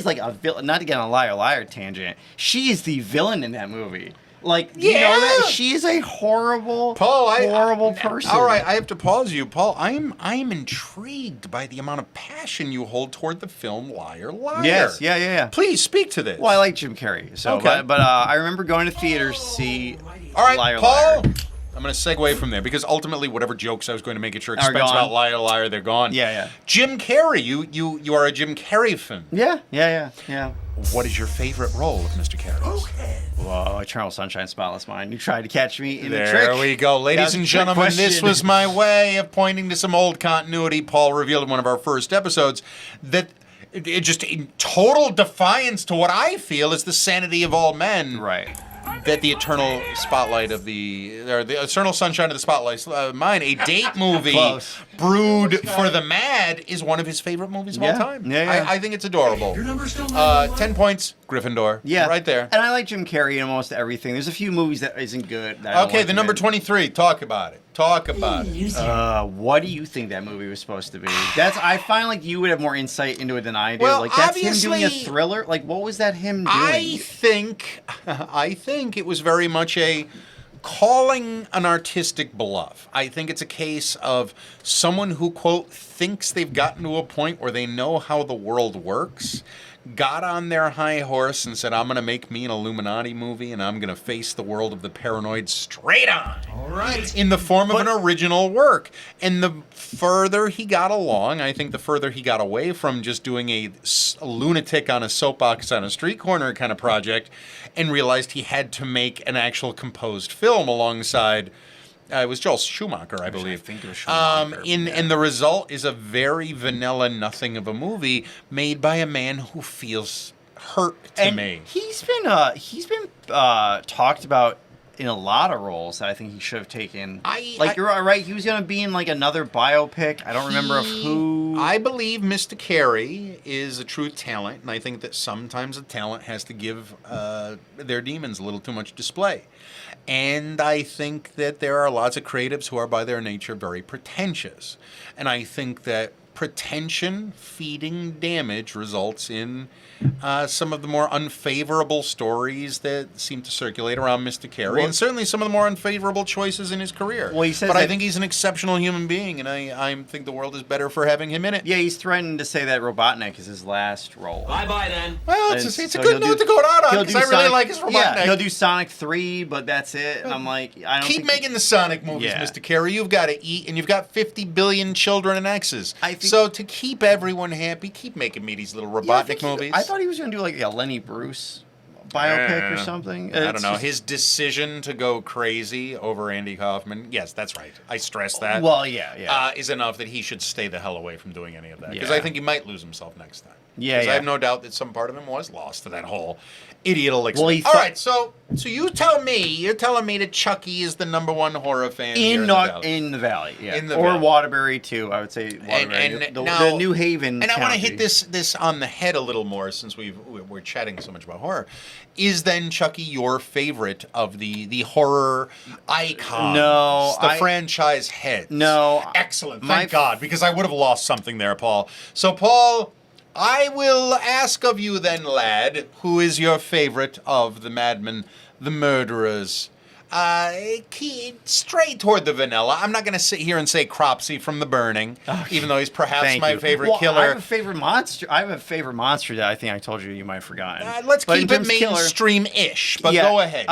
like a villain. Not to get on a Liar Liar tangent. She is the villain in that movie. Like, you know that she is a horrible, horrible person. All right, I have to pause you, Paul. I'm intrigued by the amount of passion you hold toward the film Liar Liar. Yes, yeah. Please speak to this. Well, I like Jim Carrey, so okay. but I remember going to theaters to see all right, Liar Paul. Liar. I'm going to segue from there because ultimately, whatever jokes I was going to make at your expense about Liar Liar, they're gone. Yeah. Jim Carrey, you are a Jim Carrey fan. Yeah. What is your favorite role of Mr. Carrey? Okay. Whoa, Eternal Sunshine, Spotless Mind. You tried to catch me in the trick. There we go. Ladies and gentlemen, this was my way of pointing to some old continuity Paul revealed in one of our first episodes that it just in total defiance to what I feel is the sanity of all men. Right. That the eternal spotlight of the eternal sunshine of the spotlight mine, a date movie brewed for the mad, is one of his favorite movies of all time. Yeah. I think it's adorable. 10 points, Gryffindor. Yeah, right there. And I like Jim Carrey in almost everything. There's a few movies that isn't good. Okay, the number 23. Talk about it. What do you think that movie was supposed to be? I find like you would have more insight into it than I do. Well, like that's him doing a thriller. Like what was that him doing? I think it was very much a calling an artistic bluff. I think it's a case of someone who, quote, thinks they've gotten to a point where they know how the world works, got on their high horse and said, I'm going to make me an Illuminati movie and I'm going to face the world of the paranoid straight on. All right. In the form of an original work. And the further he got along, I think the further he got away from just doing a lunatic on a soapbox on a street corner kind of project and realized he had to make an actual composed film alongside... it was Joel Schumacher, I believe. I think it was Schumacher. And the result is a very vanilla nothing of a movie made by a man who feels hurt to me. He's been talked about in a lot of roles that I think he should have taken. You're right. He was going to be in like another biopic. I don't remember of who. I believe Mr. Carey is a true talent, and I think that sometimes a talent has to give their demons a little too much display. And I think that there are lots of creatives who are by their nature very pretentious. And I think that pretension feeding damage results in some of the more unfavorable stories that seem to circulate around Mr. Carey, and certainly some of the more unfavorable choices in his career. Well, he says but I think he's an exceptional human being, and I think the world is better for having him in it. Yeah, he's threatened to say that Robotnik is his last role. Bye-bye, then. Well, it's a good note to go out on, because I really like his Robotnik. Yeah, he'll do Sonic 3, but that's it. And I'm like, I don't Keep making the Sonic movies, Mr. Carey. You've got to eat, and you've got 50 billion children and exes. So to keep everyone happy, keep making me these little Robotnik movies. I thought he was going to do like a Lenny Bruce biopic or something. I don't know. His decision to go crazy over Andy Kaufman, yes, that's right. I stress that. Well, yeah. Is enough that he should stay the hell away from doing any of that. Because Yeah. I think he might lose himself next time. Yeah. I have no doubt that some part of him was lost to that whole Idiot Elixir. Well, All right, so you tell me, you're telling me that Chucky is the #1 horror fan here in the Valley. In the Valley, yeah. In the or Valley. Waterbury, too, I would say Waterbury. The New Haven And I want to County. hit this on the head a little more since we're chatting so much about horror. Is then Chucky your favorite of the horror icons? No. The franchise heads? No. Excellent. Thank God, because I would have lost something there, Paul. So, Paul, I will ask of you then, lad, who is your favorite of the madmen, the murderers? Straight toward the vanilla. I'm not going to sit here and say Cropsy from The Burning, even though he's perhaps my favorite killer. I have a favorite monster. That I think I told you might have forgotten. Let's keep it mainstream-ish, but go ahead.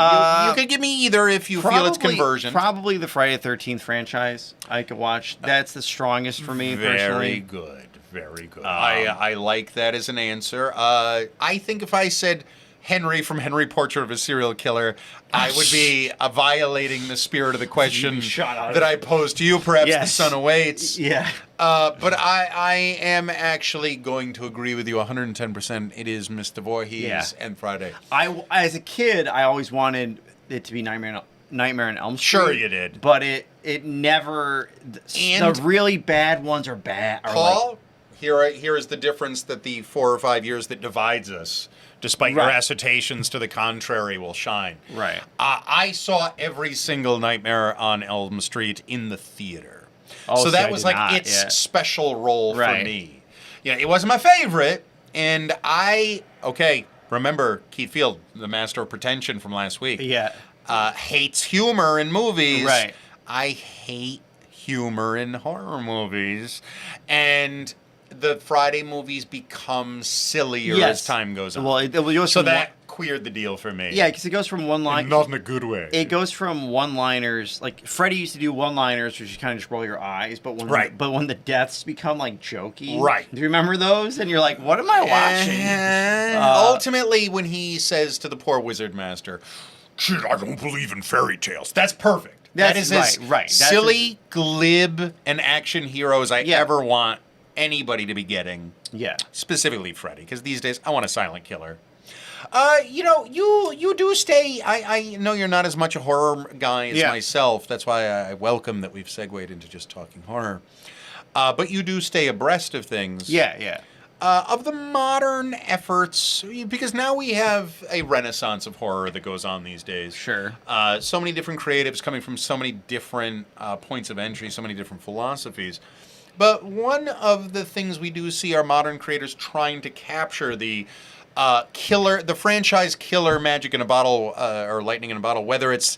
You could give me either if you feel it's conversion. Probably the Friday the 13th franchise I could watch. That's the strongest for me, personally. Very good. Very good. I like that as an answer. I think if I said Henry from Henry Portrait of a Serial Killer, I would be violating the spirit of the question that I posed to you. Perhaps the sun awaits. Yeah. But I am actually going to agree with you 110%. It is Mr. Voorhees and Friday. As a kid, I always wanted it to be Nightmare on Elm Street. Sure you did. But it never... the really bad ones are bad. Paul, here is the difference that the 4 or 5 years that divides us, despite your assertions to the contrary, will shine. Right. I saw every single Nightmare on Elm Street in the theater. Oh, so that was like its special role for me. Yeah, it wasn't my favorite, and remember Keith Field, the master of pretension from last week. Yeah. Hates humor in movies. Right. I hate humor in horror movies. And the Friday movies become sillier as time goes on. Well, so that queered the deal for me. Yeah, because it goes from one-line... Not in a good way. It goes from one-liners... Like, Freddy used to do one-liners, which you kind of just roll your eyes, but when the deaths become, like, jokey... Right. Do you remember those? And you're like, what am I watching? Ultimately, when he says to the poor wizard master, "Shit, I don't believe in fairy tales," that's perfect. That is as silly, glib, and action hero as I ever want anybody to be getting. Yeah. Specifically Freddy, because these days I want a silent killer. You do stay... I know you're not as much a horror guy as myself. That's why I welcome that we've segued into just talking horror. But you do stay abreast of things. Yeah. Of the modern efforts, because now we have a renaissance of horror that goes on these days. Sure. So many different creatives coming from so many different points of entry, so many different philosophies. But one of the things we do see are modern creators trying to capture the franchise killer magic in a bottle, or lightning in a bottle, whether it's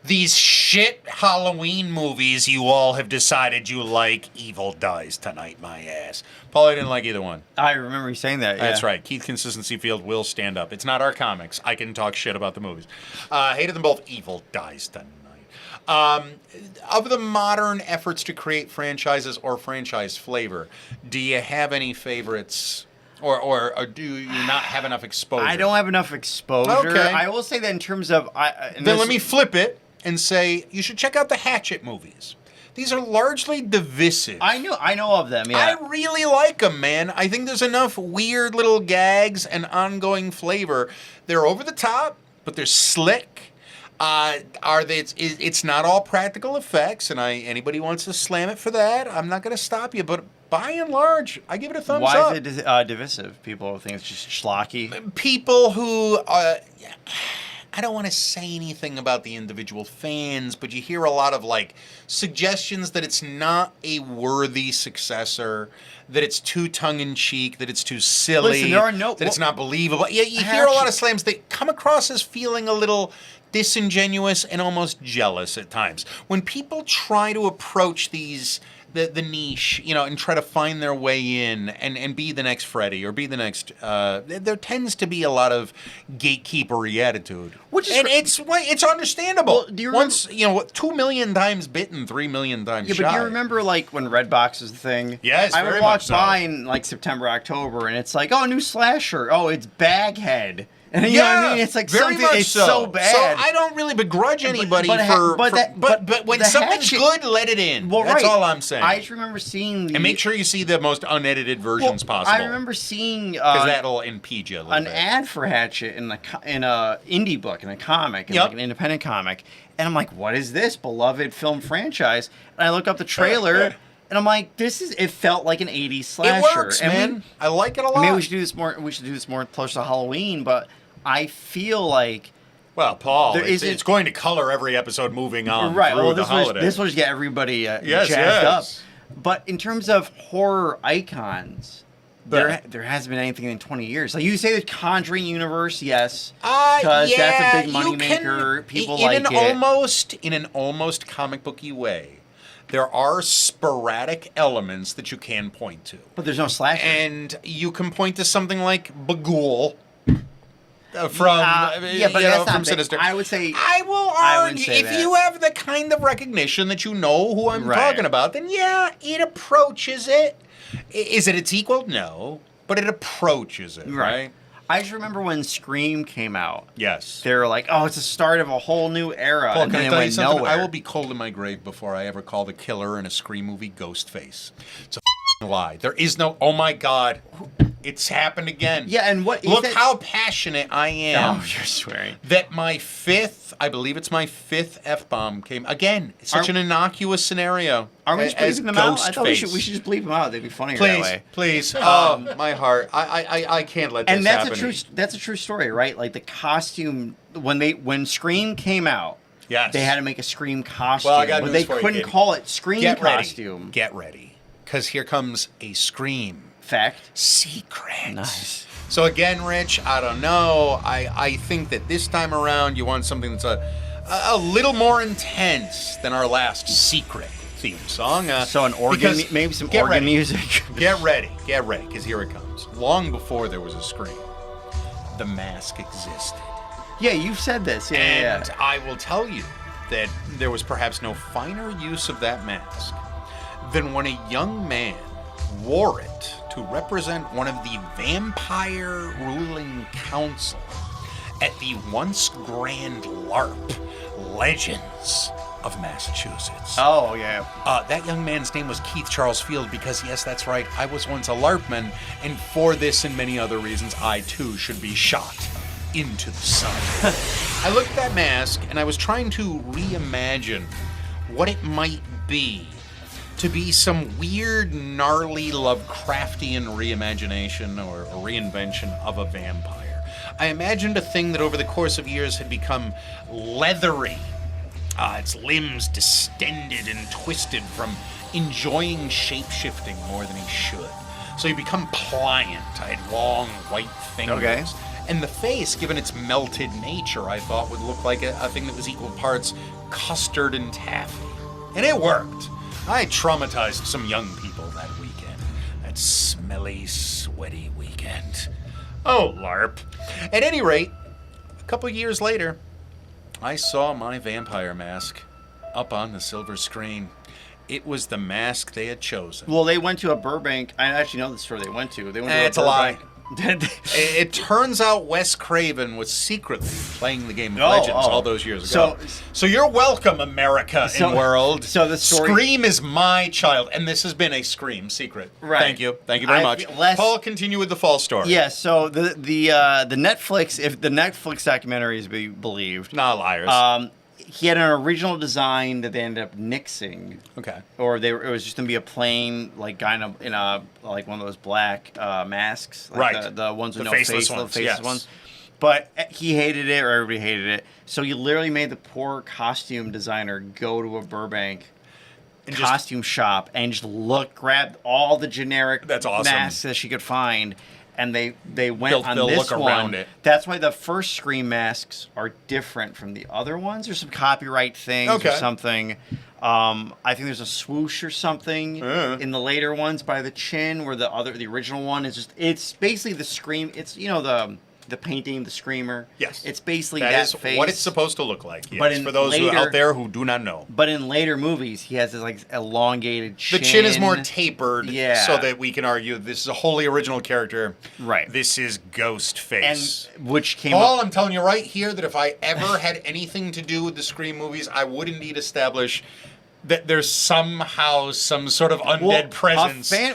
these shit Halloween movies you all have decided you like. Evil Dies Tonight, my ass. Paul, I didn't like either one. I remember you saying that, That's right. Keith Consistency Field will stand up. It's not our comics. I can talk shit about the movies. Hated them both. Evil Dies Tonight. Of the modern efforts to create franchises or franchise flavor, do you have any favorites? Or do you not have enough exposure? I don't have enough exposure. Okay. I will say that in terms of... Then let me flip it and say you should check out the Hatchet movies. These are largely divisive. I know of them, yeah. I really like them, man. I think there's enough weird little gags and ongoing flavor. They're over the top, but they're slick. It's not all practical effects, and anybody wants to slam it for that, I'm not going to stop you, but by and large, I give it a thumbs up. Why is it divisive? People think it's just schlocky? People who... I don't want to say anything about the individual fans, but you hear a lot of, like, suggestions that it's not a worthy successor, that it's too tongue-in-cheek, that it's too silly, that it's not believable. You hear a lot of slams that come across as feeling a little disingenuous and almost jealous at times. When people try to approach these... The niche, and try to find their way in and be the next Freddy or be the next... there tends to be a lot of gatekeepery attitude. It's understandable. Well, do you remember, once, 2 million times bitten, 3 million times shy. Yeah, but do you remember, like, when Redbox was the thing? Yes, I would walk by in, like, September, October, and it's like, oh, new slasher. Oh, it's Baghead. And you know what I mean? It's like very something. much It's so bad. So I don't really begrudge anybody but when something's good, let it in. Well, That's all I'm saying. I just remember seeing and make sure you see the most unedited versions possible. I remember seeing because that'll impede you a little bit. Ad for Hatchet in a indie book, in a comic, in like an independent comic, and I'm like, what is this beloved film franchise? And I look up the trailer. And I'm like, it felt like an 80s slasher. It works, man. I like it a lot. Maybe we should do this more. We should do this more close to Halloween. But I feel like, well, Paul, it's going to color every episode moving on through the holiday. This will just get everybody jazzed up. But in terms of horror icons, there hasn't been anything in 20 years. Like you say, the Conjuring universe, yes, because that's a big moneymaker. People like it. In an almost comic booky way. There are sporadic elements that you can point to. But there's no slasher. And you can point to something like Bagul from Sinister. I would say... I will argue, if you have the kind of recognition that you know who I'm talking about, then yeah, it approaches it. Is it its equal? No. But it approaches it, right? I just remember when Scream came out. Yes. They were like, oh, it's the start of a whole new era. Paul, and can then I tell it you went something? nowhere. I will be cold in my grave before I ever call the killer in a Scream movie Ghostface. It's a lie. There is no, oh my God, it's happened again. Yeah, and what... Look how passionate I am. Oh, you're swearing. That my fifth, I believe it's my fifth F-bomb came, again, it's such an innocuous scenario. Aren't we just bleeping them out? I thought we should just bleep them out. They'd be funnier that way. Please. Oh, my heart. I can't let this happen. And that's a true story, right? Like the costume, when Scream came out, yes, they had to make a Scream costume, but they couldn't call it Scream costume. Get ready. Because here comes a Scream. Fact. Secret. Nice. So again, Rich, I don't know. I think that this time around you want something that's a little more intense than our last Secret theme song. So an organ, maybe some organ music. Get ready, because here it comes. Long before there was a Scream, The Mask existed. Yeah, you've said this. And I will tell you that there was perhaps no finer use of that mask than when a young man wore it to represent one of the vampire ruling council at the once grand LARP Legends of Massachusetts. Oh, yeah. That young man's name was Keith Charles Field because, yes, that's right, I was once a LARPman, and for this and many other reasons, I too should be shot into the sun. I looked at that mask, and I was trying to reimagine what it might be to be some weird, gnarly, Lovecraftian reimagination or reinvention of a vampire. I imagined a thing that over the course of years had become leathery, its limbs distended and twisted from enjoying shape-shifting more than he should. So he become pliant. I had long, white fingers. Okay. And the face, given its melted nature, I thought would look like a thing that was equal parts custard and taffy. And it worked. I traumatized some young people that weekend. That smelly, sweaty weekend. Oh, LARP. At any rate, a couple years later, I saw my vampire mask up on the silver screen. It was the mask they had chosen. Well, they went to a Burbank. I actually know the store they went to. They went to it's a lie. It turns out Wes Craven was secretly playing the game of Legends all those years ago. So you're welcome, America and world. So the story... Scream is my child, and this has been a Scream secret. Right. Thank you very much. Paul, continue with the fall story. Yeah. So the Netflix, if the Netflix documentary is to be believed, not liars. He had an original design that they ended up nixing. Okay. Or it was just gonna be a plain like guy in a like one of those black masks, like right? The ones with the no faceless face, ones. the faceless ones. But he hated it, or everybody hated it. So he literally made the poor costume designer go to a Burbank costume shop and just grab all the generic masks that she could find. And they went on this one. Around it. That's why the first Scream masks are different from the other ones. There's some copyright things or something. I think there's a swoosh or something in the later ones by the chin, where the original one is just. It's basically the Scream. It's the the painting, the screamer. Yes. It's basically that is face. what it's supposed to look like. Yes, But in for those later, out there who do not know. But in later movies, he has this like elongated chin. The chin is more tapered, Yeah. so that we can argue this is a wholly original character. Right. This is Ghostface. And which came Paul, up. I'm telling you right here that if I ever had anything to do with the Scream movies, I would indeed establish that there's somehow some sort of undead presence I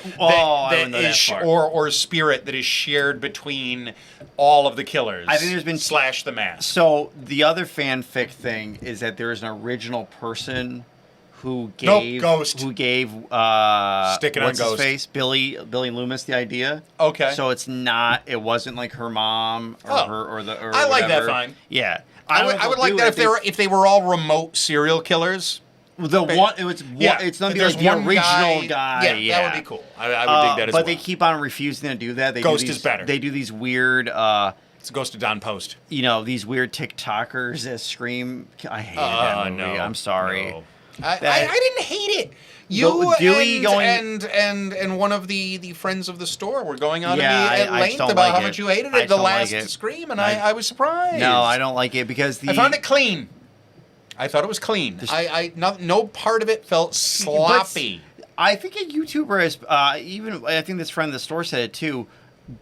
wouldn't know is, that part. or spirit that is shared between all of the killers. I think there's been slash the mask. So the other fanfic thing is that there is an original person who gave Ghost. who gave Stick it on what's his Ghost. face Billy Loomis the idea. Okay. So it's not. It wasn't like her mom or her or the. Or I like that whatever. fine. Yeah. I would like that if they were all remote serial killers. The one, it's not there's like the one original guy. Yeah, that would be cool. I would dig that as well. But they keep on refusing to do that. They Ghost do these, is better. They do these weird, It's a Ghost of Don Post. these weird TikTokers that scream. I hate that movie. no. I'm sorry. No. I didn't hate it. You Dewey and one of the friends of the store were going on at I length don't about like how it. much you hated I it. The don't like last it. Scream, and I was surprised. No, I don't like it because I found it clean. I thought it was clean. No part of it felt sloppy. I think a YouTuber has I think this friend of the store said it too.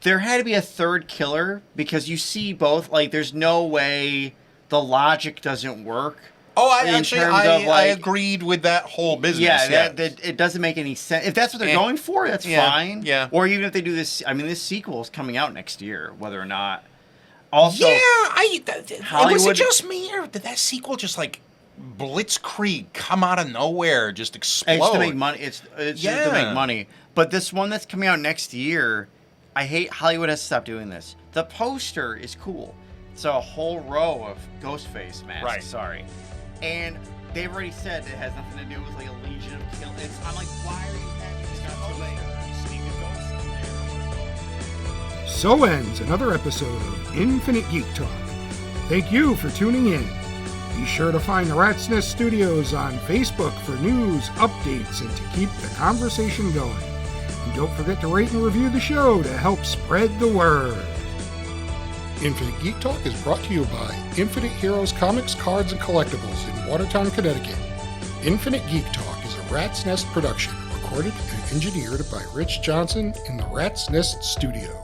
There had to be a third killer because you see both. Like, there's no way the logic doesn't work. Oh, I I agreed with that whole business. Yeah, that it doesn't make any sense. If that's what they're going for, that's fine. Yeah. Or even if they do this, this sequel is coming out next year, whether or not. Also, was it just me, or did that sequel just like blitzkrieg come out of nowhere, just explode? It's to make money. It's just to make money. But this one that's coming out next year, I hate Hollywood has to stop doing this. The poster is cool. It's a whole row of Ghostface masks. Right. Sorry. And they've already said it has nothing to do with like a legion of killers. I'm like, why are you having this So ends another episode of Infinite Geek Talk. Thank you for tuning in. Be sure to find the Rat's Nest Studios on Facebook for news, updates, and to keep the conversation going. And don't forget to rate and review the show to help spread the word. Infinite Geek Talk is brought to you by Infinite Heroes Comics, Cards, and Collectibles in Watertown, Connecticut. Infinite Geek Talk is a Rat's Nest production, recorded and engineered by Rich Johnson in the Rat's Nest Studio.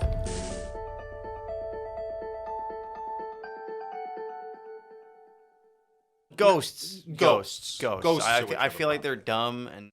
Ghosts. Ghosts. I feel like they're dumb and